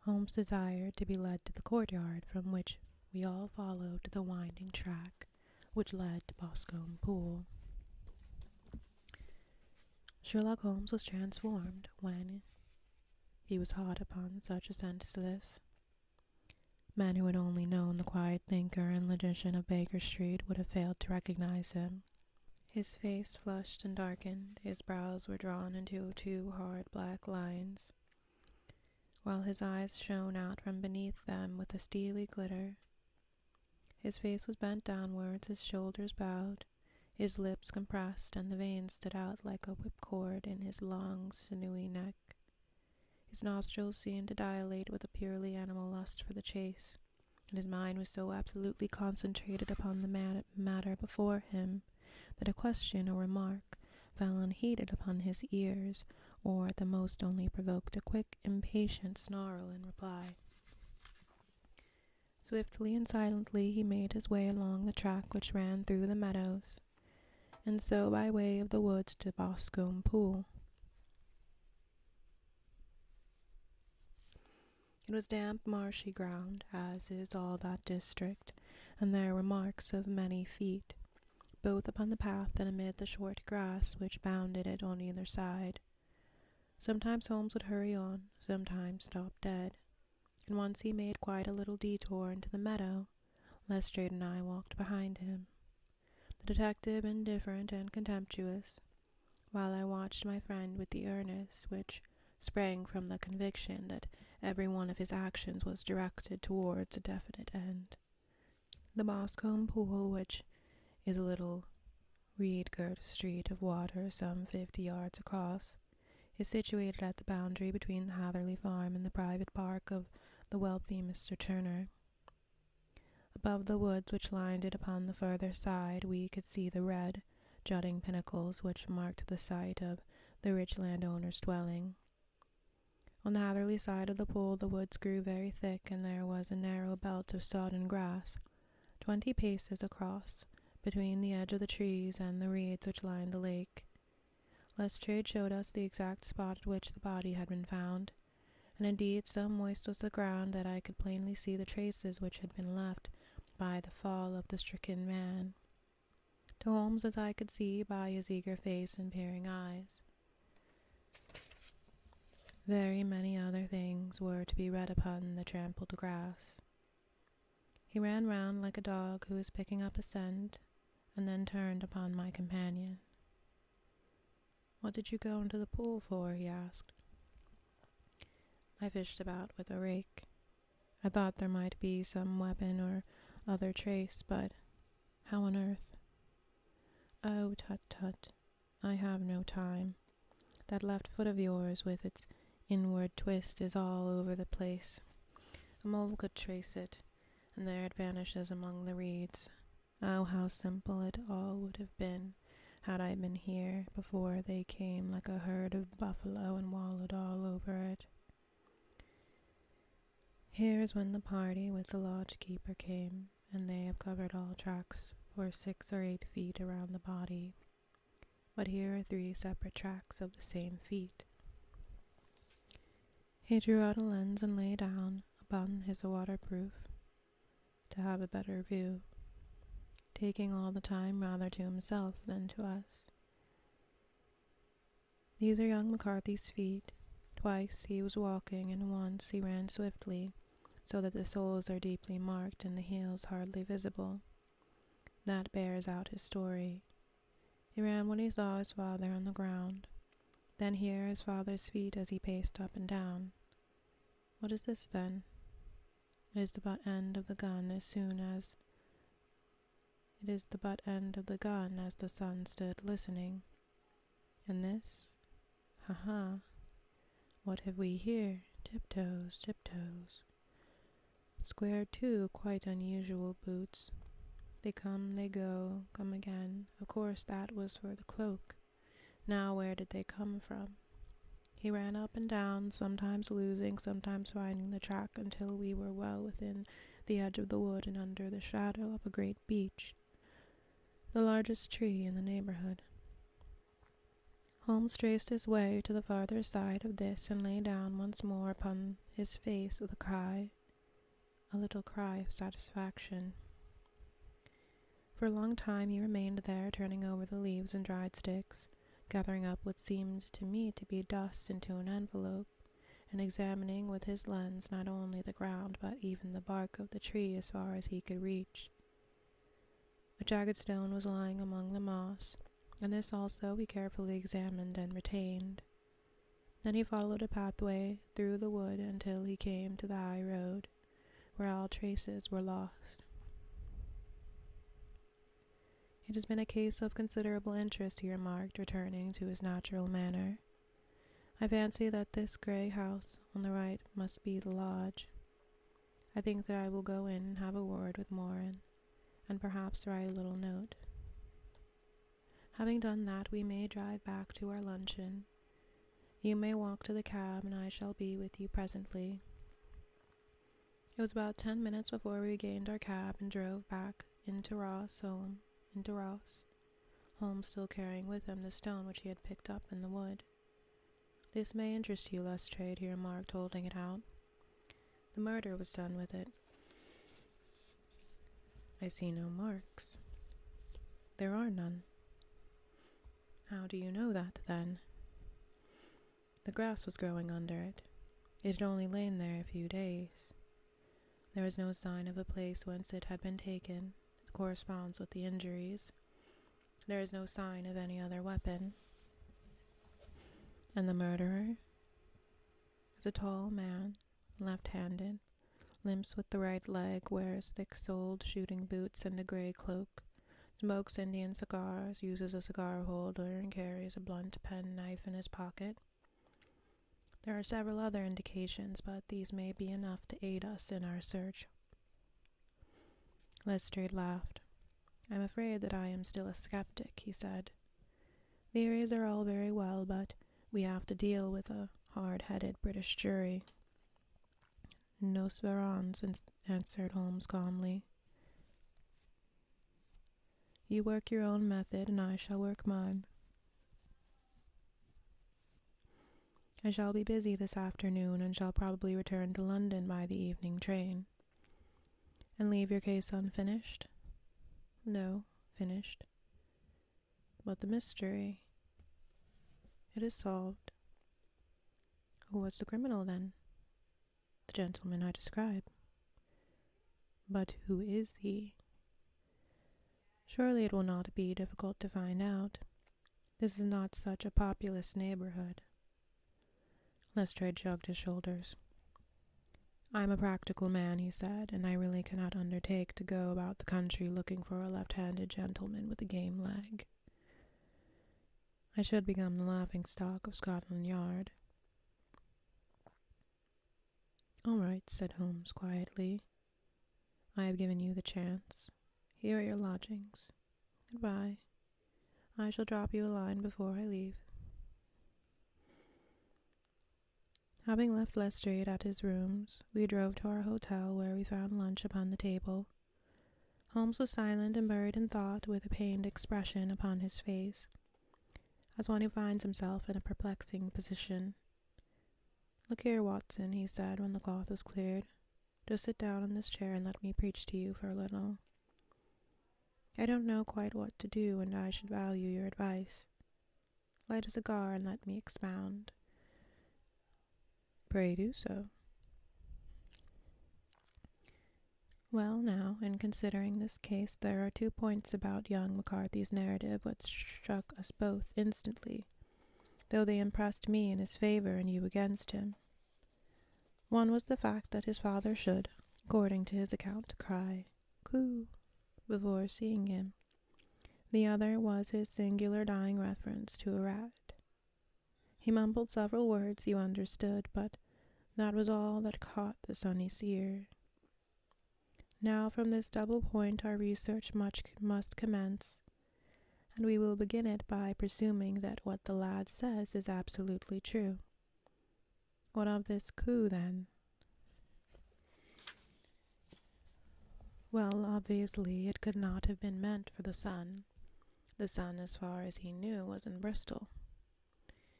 Holmes desired to be led to the courtyard, from which we all followed the winding track which led to Boscombe Pool. Sherlock Holmes was transformed when he was hot upon such ascent as this. Men who had only known the quiet thinker and logician of Baker Street would have failed to recognize him. His face flushed and darkened, his brows were drawn into 2 hard black lines, while his eyes shone out from beneath them with a steely glitter. His face was bent downwards, his shoulders bowed, his lips compressed, and the veins stood out like a whipcord in his long, sinewy neck. His nostrils seemed to dilate with a purely animal lust for the chase, and his mind was so absolutely concentrated upon the matter before him that a question or remark fell unheeded upon his ears, or at the most only provoked a quick, impatient snarl in reply. Swiftly and silently he made his way along the track which ran through the meadows, and so by way of the woods to Boscombe Pool. It was damp, marshy ground, as is all that district, and there were marks of many feet, both upon the path and amid the short grass which bounded it on either side. Sometimes Holmes would hurry on, sometimes stop dead, and once he made quite a little detour into the meadow. Lestrade and I walked behind him, the detective indifferent and contemptuous, while I watched my friend with the earnest which sprang from the conviction that every one of his actions was directed towards a definite end. The Boscombe Pool, which is a little reed-girt street of water some 50 yards across, is situated at the boundary between the Hatherley farm and the private park of the wealthy Mr. Turner. Above the woods which lined it upon the further side, we could see the red, jutting pinnacles which marked the site of the rich landowner's dwelling. On the Hatherley side of the pool the woods grew very thick, and there was a narrow belt of sodden grass, 20 paces across, between the edge of the trees and the reeds which lined the lake. Lestrade showed us the exact spot at which the body had been found, and indeed so moist was the ground that I could plainly see the traces which had been left by the fall of the stricken man. To Holmes, as I could see by his eager face and peering eyes, very many other things were to be read upon the trampled grass. He ran round like a dog who is picking up a scent, and then turned upon my companion. "What did you go into the pool for?" he asked. "I fished about with a rake. I thought there might be some weapon or other trace, but how on earth—" "Oh, tut, tut, I have no time. That left foot of yours with its inward twist is all over the place. A mole could trace it, and there it vanishes among the reeds. Oh, how simple it all would have been had I been here before they came like a herd of buffalo and wallowed all over it. Here is when the party with the lodge-keeper came, and they have covered all tracks for 6 or 8 feet around the body. But here are 3 separate tracks of the same feet." He drew out a lens and lay down upon his waterproof to have a better view, taking all the time rather to himself than to us. "These are young McCarthy's feet. Twice he was walking, and once he ran swiftly, so that the soles are deeply marked and the heels hardly visible. That bears out his story. He ran when he saw his father on the ground. Then here are his father's feet as he paced up and down. What is this, then? It is the butt end of the gun as the son stood listening. And this? Ha! What have we here? Tiptoes, tiptoes. Square, too, quite unusual boots. They come, they go, come again. Of course that was for the cloak. Now where did they come from? He ran up and down, sometimes losing, sometimes finding the track, until we were well within the edge of the wood and under the shadow of a great beech, the largest tree in the neighborhood. Holmes traced his way to the farther side of this and lay down once more upon his face with a little cry of satisfaction. For a long time he remained there, turning over the leaves and dried sticks, gathering up what seemed to me to be dust into an envelope, and examining with his lens not only the ground but even the bark of the tree as far as he could reach. A jagged stone was lying among the moss, and this also he carefully examined and retained. Then he followed a pathway through the wood until he came to the high road, where all traces were lost. "It has been a case of considerable interest," he remarked, returning to his natural manner. "I fancy that this grey house on the right must be the lodge. I think that I will go in and have a word with Moran, and perhaps write a little note. Having done that, we may drive back to our luncheon. You may walk to the cab, and I shall be with you presently." It was about 10 minutes before we regained our cab and drove back into Ross, Holmes still carrying with him the stone which he had picked up in the wood. "This may interest you, Lestrade," he remarked, holding it out. "The murder was done with it." "I see no marks." "There are none." "How do you know that, then?" "The grass was growing under it. It had only lain there a few days. There is no sign of a place whence it had been taken. It corresponds with the injuries. There is no sign of any other weapon." "And the murderer?" "Is a tall man, left-handed, limps with the right leg, wears thick-soled shooting boots and a grey cloak, smokes Indian cigars, uses a cigar holder, and carries a blunt penknife in his pocket. There are several other indications, but these may be enough to aid us in our search." Lestrade laughed. "I'm afraid that I am still a skeptic," he said. "Theories are all very well, but we have to deal with a hard-headed British jury." "Nos verons," answered Holmes calmly. "You work your own method, and I shall work mine. I shall be busy this afternoon, and shall probably return to London by the evening train." "And leave your case unfinished?" "No, finished." "But the mystery?" "It is solved." "Who was the criminal, then?" "The gentleman I describe." "But who is he?" "Surely it will not be difficult to find out. This is not such a populous neighborhood." Lestrade shrugged his shoulders. "I am a practical man," he said, "and I really cannot undertake to go about the country looking for a left-handed gentleman with a game leg. I should become the laughing-stock of Scotland Yard." "All right," said Holmes quietly. "I have given you the chance. Here are your lodgings. Goodbye. I shall drop you a line before I leave." Having left Lestrade at his rooms, we drove to our hotel, where we found lunch upon the table. Holmes was silent and buried in thought, with a pained expression upon his face, as one who finds himself in a perplexing position. "Look here, Watson," he said when the cloth was cleared. "Just sit down in this chair and let me preach to you for a little. I don't know quite what to do, and I should value your advice. Light a cigar and let me expound." "Pray do so." "Well, now, in considering this case, there are 2 points about young McCarthy's narrative which struck us both instantly, though they impressed me in his favor and you against him. One was the fact that his father should, according to his account, cry 'Coo' before seeing him. The other was his singular dying reference to a rat. He mumbled several words you understood, but that was all that caught the Sunny's ear. Now from this double point our research must commence, and we will begin it by presuming that what the lad says is absolutely true. What of this coup, then?" "Well, obviously it could not have been meant for the son. The son, as far as he knew, was in Bristol.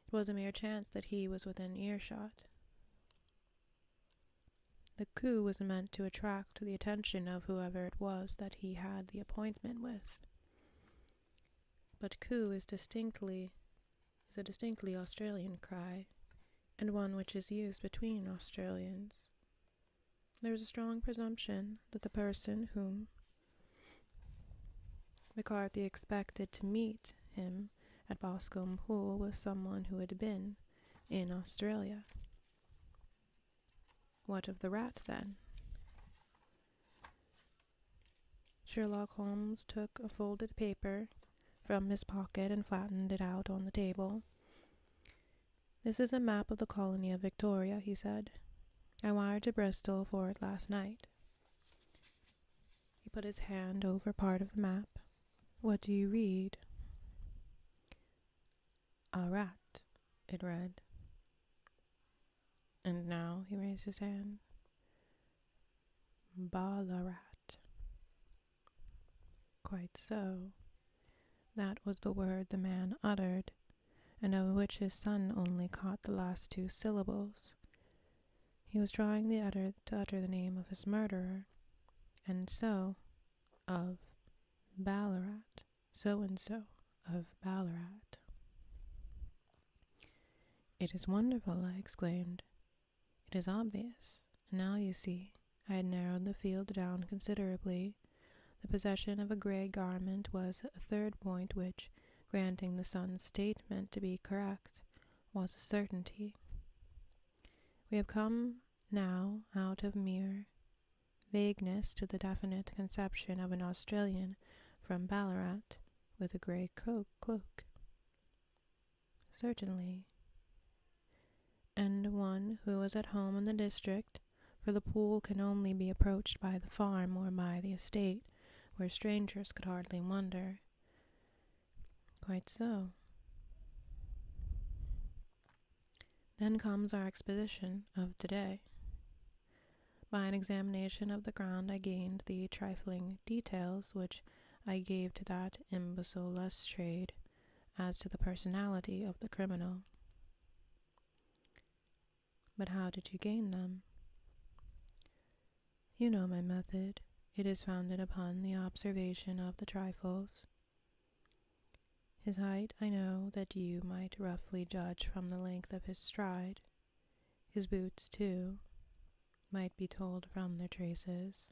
It was a mere chance that he was within earshot. The coup was meant to attract the attention of whoever it was that he had the appointment with. But coup is a distinctly Australian cry, and one which is used between Australians. There is a strong presumption that the person whom McCarthy expected to meet him at Boscombe Pool was someone who had been, in Australia. What of the rat, then? Sherlock Holmes took a folded paper from his pocket and flattened it out on the table. This is a map of the colony of Victoria, he said. I wired to Bristol for it last night. He put his hand over part of the map. What do you read? A rat, it read. And now, he raised his hand. Ballarat. Quite so. That was the word the man uttered, and of which his son only caught the last two syllables. He was trying to utter the name of his murderer, and so, of Ballarat, so-and-so of Ballarat. It is wonderful, I exclaimed. It is obvious. And now you see, I had narrowed the field down considerably. The possession of a grey garment was a third point which, granting the son's statement to be correct, was a certainty. We have come now out of mere vagueness to the definite conception of an Australian from Ballarat with a grey cloak. Certainly. And one who was at home in the district, for the pool can only be approached by the farm or by the estate, where strangers could hardly wonder. Quite so. Then comes our exposition of today. By an examination of the ground I gained the trifling details which I gave to that imbecile Lestrade as to the personality of the criminal. But how did you gain them? You know my method. It is founded upon the observation of the trifles. His height I know that you might roughly judge from the length of his stride. His boots, too, might be told from their traces.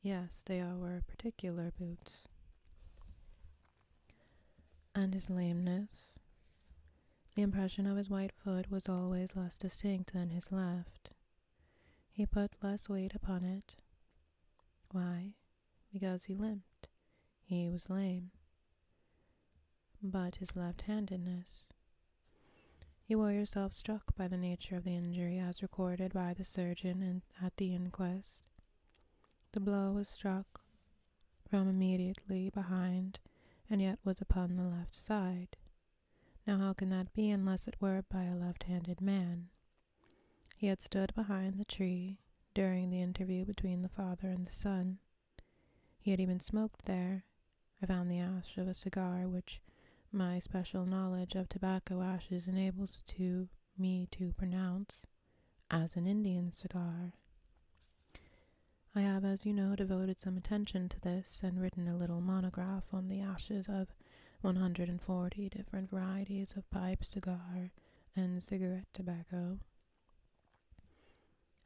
Yes, they were particular boots. And his lameness. The impression of his white foot was always less distinct than his left. He put less weight upon it. Why? Because he limped. He was lame. But his left-handedness. You were yourself struck by the nature of the injury as recorded by the surgeon at the inquest. The blow was struck from immediately behind, and yet was upon the left side. Now how can that be unless it were by a left-handed man? He had stood behind the tree during the interview between the father and the son. He had even smoked there. I found the ash of a cigar which my special knowledge of tobacco ashes enables me to pronounce as an Indian cigar. I have, as you know, devoted some attention to this and written a little monograph on the ashes of 140 different varieties of pipe, cigar, and cigarette tobacco.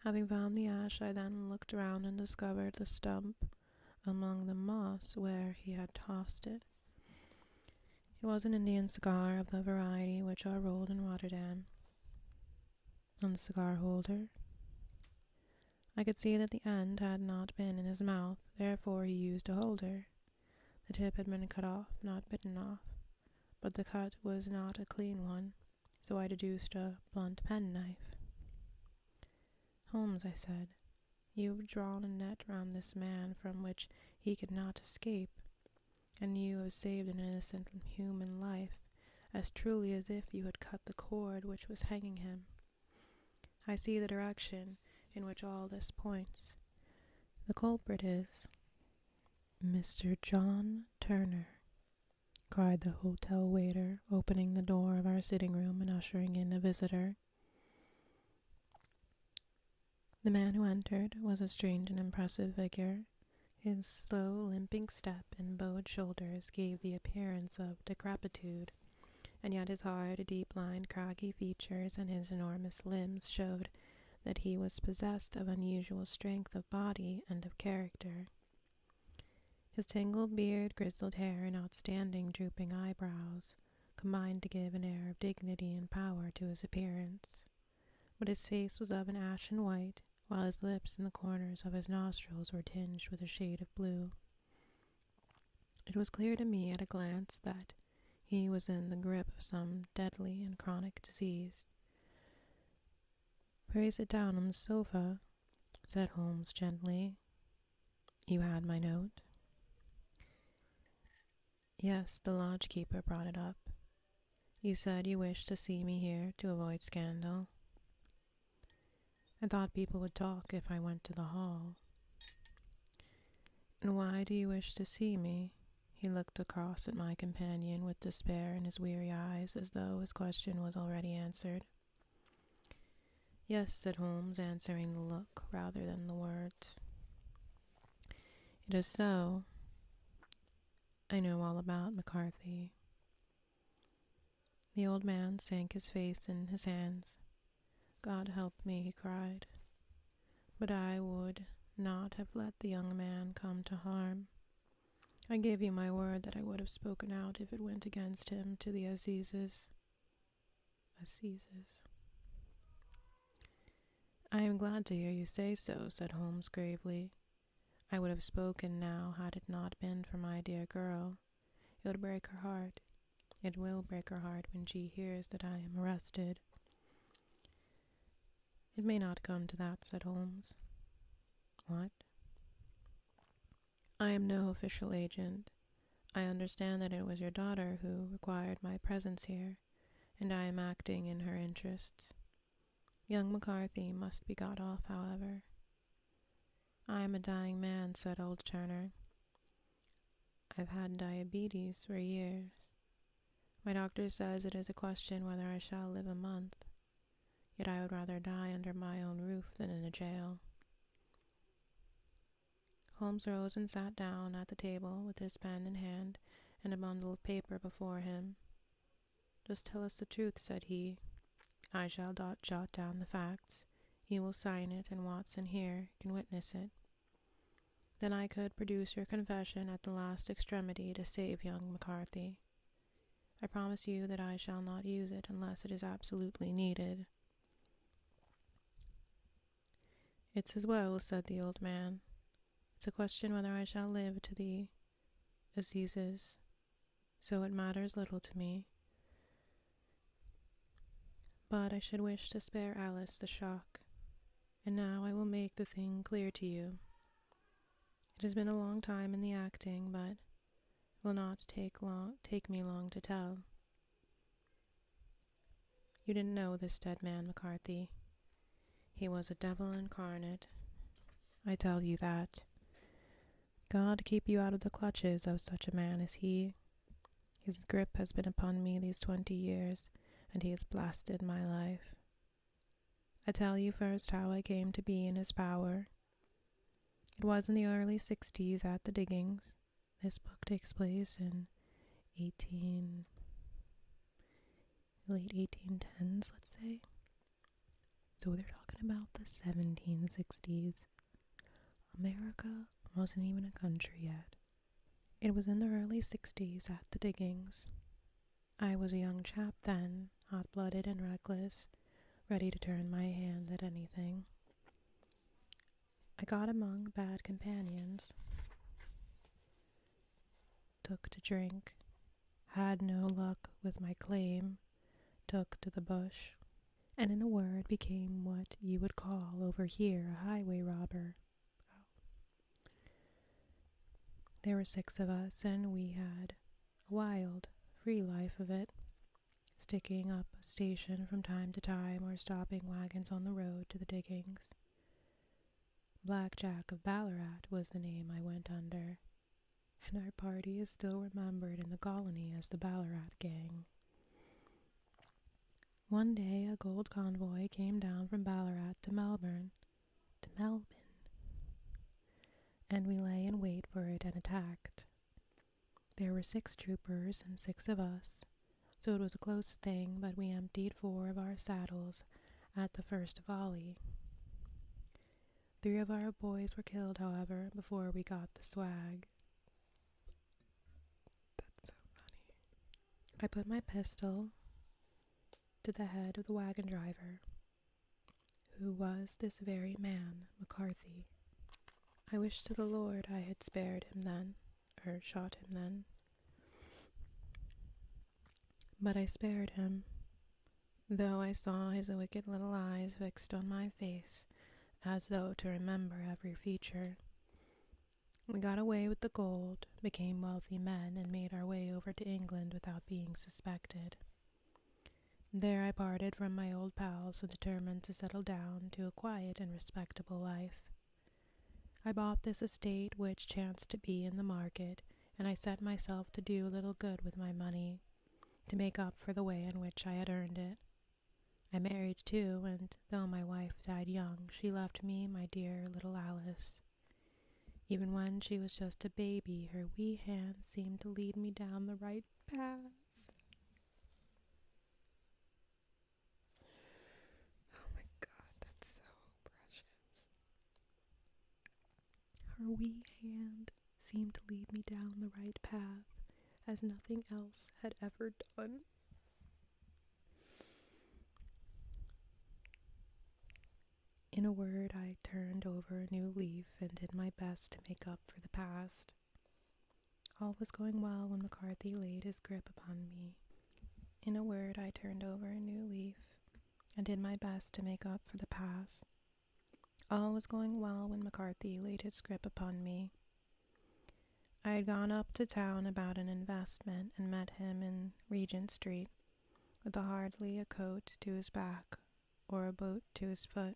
Having found the ash, I then looked round and discovered the stump among the moss where he had tossed it. It was an Indian cigar of the variety which are rolled in Rotterdam. On the cigar holder, I could see that the end had not been in his mouth, therefore he used a holder. The tip had been cut off, not bitten off, but the cut was not a clean one, so I deduced a blunt penknife. Holmes, I said, you have drawn a net round this man from which he could not escape, and you have saved an innocent human life, as truly as if you had cut the cord which was hanging him. I see the direction in which all this points. The culprit is Mr. John Turner, cried the hotel waiter, opening the door of our sitting room and ushering in a visitor. The man who entered was a strange and impressive figure. His slow, limping step and bowed shoulders gave the appearance of decrepitude, and yet his hard, deep-lined, craggy features and his enormous limbs showed that he was possessed of unusual strength of body and of character. His tangled beard, grizzled hair, and outstanding drooping eyebrows combined to give an air of dignity and power to his appearance, but his face was of an ashen white, while his lips and the corners of his nostrils were tinged with a shade of blue. It was clear to me at a glance that he was in the grip of some deadly and chronic disease. "Pray sit down on the sofa," said Holmes gently. "You had my note?" "Yes, the lodge-keeper brought it up. You said you wished to see me here to avoid scandal. I thought people would talk if I went to the hall." "And why do you wish to see me?" He looked across at my companion with despair in his weary eyes, as though his question was already answered. "Yes," said Holmes, answering the look rather than the words. "It is so. I know all about McCarthy." The old man sank his face in his hands. "God help me," he cried. "But I would not have let the young man come to harm. I give you my word that I would have spoken out if it went against him to the Assizes. "I am glad to hear you say so," said Holmes gravely. "I would have spoken now had it not been for my dear girl. It would break her heart. It will break her heart when she hears that I am arrested." "It may not come to that," said Holmes. "What?" "I am no official agent. I understand that it was your daughter who required my presence here, and I am acting in her interests. Young McCarthy must be got off, however." "I am a dying man," said old Turner. "I've had diabetes for years. My doctor says it is a question whether I shall live a month. Yet I would rather die under my own roof than in a jail." Holmes rose and sat down at the table with his pen in hand and a bundle of paper before him. "Just tell us the truth," said he. "I shall jot down the facts. You will sign it, and Watson here can witness it. Then I could produce your confession at the last extremity to save young McCarthy. I promise you that I shall not use it unless it is absolutely needed." "It's as well," said the old man. "It's a question whether I shall live to the Assizes, so it matters little to me. But I should wish to spare Alice the shock. And now I will make the thing clear to you. It has been a long time in the acting, but will not take me long to tell. You didn't know this dead man, McCarthy. He was a devil incarnate. I tell you that. God keep you out of the clutches of such a man as he. His grip has been upon me these 20 years, and he has blasted my life. I tell you first how I came to be in his power. It was in the early 60s at the diggings. This book takes place in late 1810s, let's say. So they're talking about the 1760s. America wasn't even a country yet. It was in the early 60s at the diggings. I was a young chap then, hot-blooded and reckless, ready to turn my hand at anything. I got among bad companions, took to drink, had no luck with my claim, took to the bush, and in a word became what you would call over here a highway robber. There were 6 of us, and we had a wild, free life of it, sticking up a station from time to time or stopping wagons on the road to the diggings. Black Jack of Ballarat was the name I went under, and our party is still remembered in the colony as the Ballarat Gang. One day a gold convoy came down from Ballarat to Melbourne, and we lay in wait for it and attacked. There were 6 troopers and 6 of us, so it was a close thing, but we emptied 4 of our saddles at the first volley. 3 of our boys were killed, however, before we got the swag. That's so funny. I put my pistol to the head of the wagon driver, who was this very man, McCarthy. I wish to the Lord I had spared him then, or shot him then. But I spared him, though I saw his wicked little eyes fixed on my face, as though to remember every feature. We got away with the gold, became wealthy men, and made our way over to England without being suspected. There I parted from my old pals and determined to settle down to a quiet and respectable life. I bought this estate which chanced to be in the market, and I set myself to do a little good with my money, to make up for the way in which I had earned it. I married too, and though my wife died young, she left me my dear little Alice. Even when she was just a baby, her wee hands seemed to lead me down the right path. Oh my God, that's so precious. Her wee hand seemed to lead me down the right path, as nothing else had ever done. In a word, I turned over a new leaf and did my best to make up for the past. All was going well when McCarthy laid his grip upon me. In a word, I turned over a new leaf and did my best to make up for the past. All was going well when McCarthy laid his grip upon me. I had gone up to town about an investment and met him in Regent Street, with hardly a coat to his back or a boot to his foot.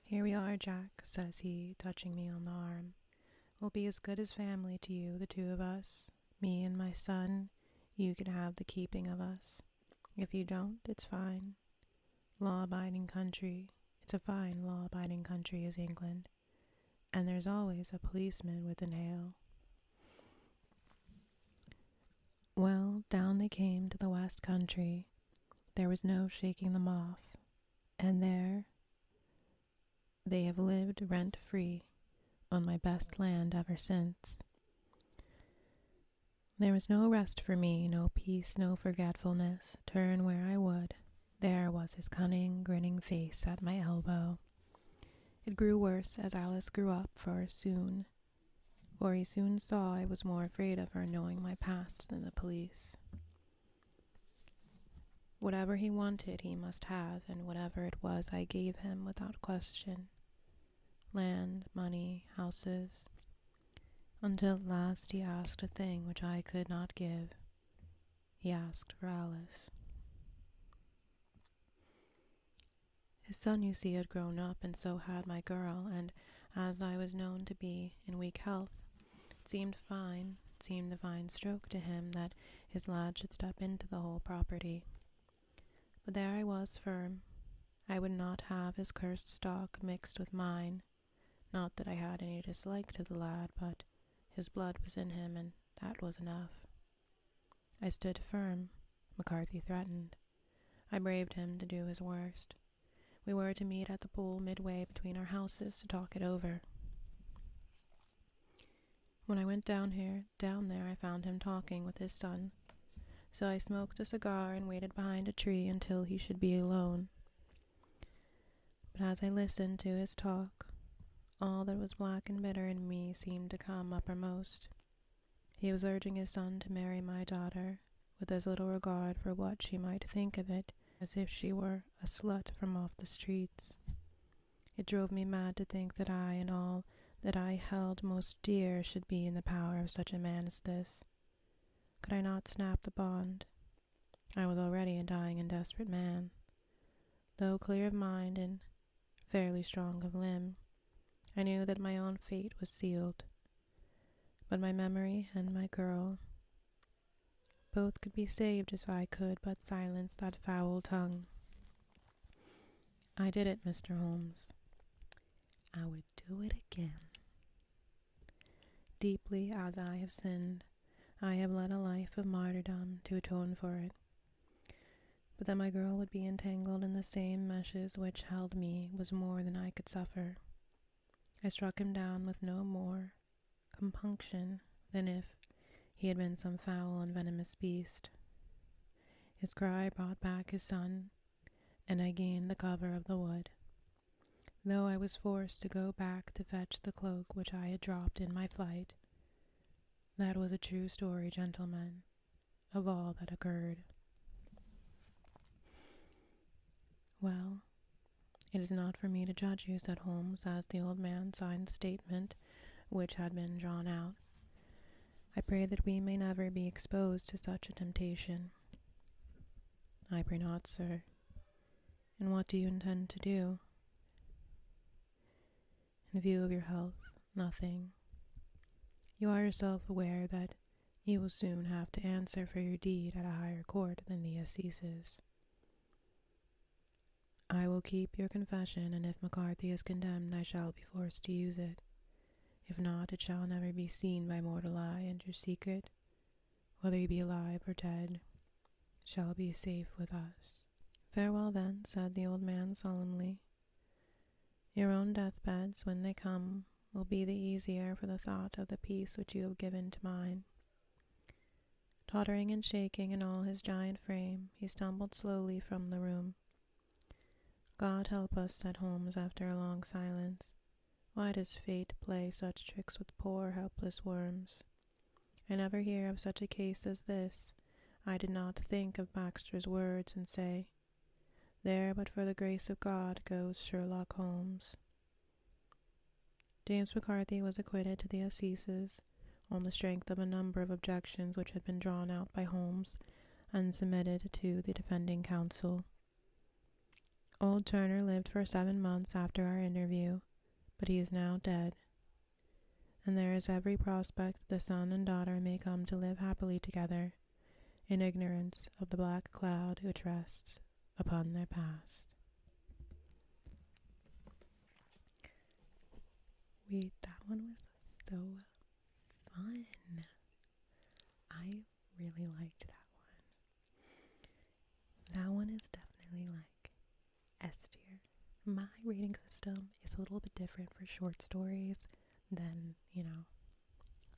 "Here we are, Jack," says he, touching me on the arm. "We'll be as good as family to you, the two of us. Me and my son, you can have the keeping of us. If you don't, it's fine. Law-abiding country. It's a fine law-abiding country is England. And there's always a policeman within hail." Well, down they came to the West Country. There was no shaking them off. And there they have lived rent-free on my best land ever since. There was no rest for me, no peace, no forgetfulness. Turn where I would, there was his cunning, grinning face at my elbow. It grew worse as Alice grew up, for he soon saw I was more afraid of her knowing my past than the police. Whatever he wanted he must have, and whatever it was I gave him without question. Land, money, houses, until at last he asked a thing which I could not give. He asked for Alice. His son, you see, had grown up, and so had my girl, and as I was known to be in weak health, it seemed a fine stroke to him that his lad should step into the whole property. But there I was firm. I would not have his cursed stock mixed with mine. Not that I had any dislike to the lad, but his blood was in him, and that was enough. I stood firm. McCarthy threatened. I braved him to do his worst. We were to meet at the pool midway between our houses to talk it over. When I went down there I found him talking with his son. So I smoked a cigar and waited behind a tree until he should be alone. But as I listened to his talk, all that was black and bitter in me seemed to come uppermost. He was urging his son to marry my daughter, with as little regard for what she might think of it as if she were a slut from off the streets. It drove me mad to think that I and all that I held most dear should be in the power of such a man as this. Could I not snap the bond? I was already a dying and desperate man. Though clear of mind and fairly strong of limb, I knew that my own fate was sealed. But my memory and my girl, both could be saved if I could but silence that foul tongue. I did it, Mr. Holmes. I would do it again. Deeply as I have sinned, I have led a life of martyrdom to atone for it. But that my girl would be entangled in the same meshes which held me was more than I could suffer. I struck him down with no more compunction than if He had been some foul and venomous beast. His cry brought back his son, and I gained the cover of the wood, though I was forced to go back to fetch the cloak which I had dropped in my flight. That was a true story, gentlemen, of all that occurred. Well, it is not for me to judge you, said Holmes, as the old man signed the statement which had been drawn out. I pray that we may never be exposed to such a temptation. I pray not, sir. And what do you intend to do? In view of your health, nothing. You are yourself aware that you will soon have to answer for your deed at a higher court than the Assizes. I will keep your confession, and if McCarthy is condemned, I shall be forced to use it. If not, it shall never be seen by mortal eye, and your secret, whether you be alive or dead, shall be safe with us. Farewell, then, said the old man solemnly. Your own deathbeds, when they come, will be the easier for the thought of the peace which you have given to mine. Tottering and shaking in all his giant frame, he stumbled slowly from the room. God help us, said Holmes after a long silence. Why does fate play such tricks with poor helpless worms? I never hear of such a case as this. I did not think of Baxter's words and say, there but for the grace of God goes Sherlock Holmes. James McCarthy was acquitted to the Assizes on the strength of a number of objections which had been drawn out by Holmes and submitted to the defending counsel. Old Turner lived for 7 months after our interview, but he is now dead, and there is every prospect that the son and daughter may come to live happily together, in ignorance of the black cloud which rests upon their past. That one was so fun. I really liked that one. That one is definitely like S tier. My rating system is a little bit different for short stories than,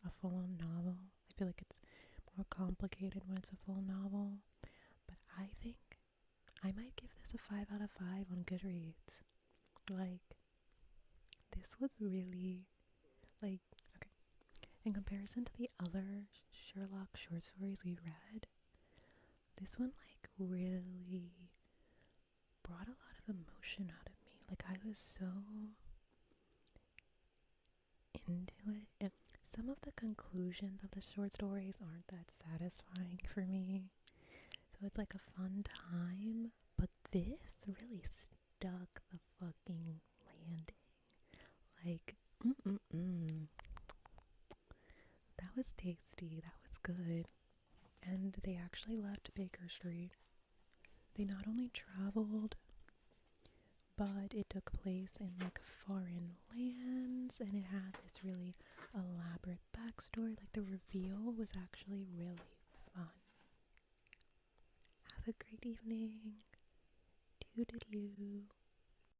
a full-on novel. I feel like it's more complicated when it's a full novel. But I think I might give this a 5 out of 5 on GoodReads. This was really, okay, in comparison to the other Sherlock short stories we read, this one, really brought a lot of emotion out of me. I was so into it. And some of the conclusions of the short stories aren't that satisfying for me. So it's a fun time. But this really stuck the fucking landing. That was tasty. That was good. And they actually left Baker Street. They not only traveled, but it took place in foreign lands, and it had this really elaborate backstory. The reveal was actually really fun. Have a great evening. Toodaloo.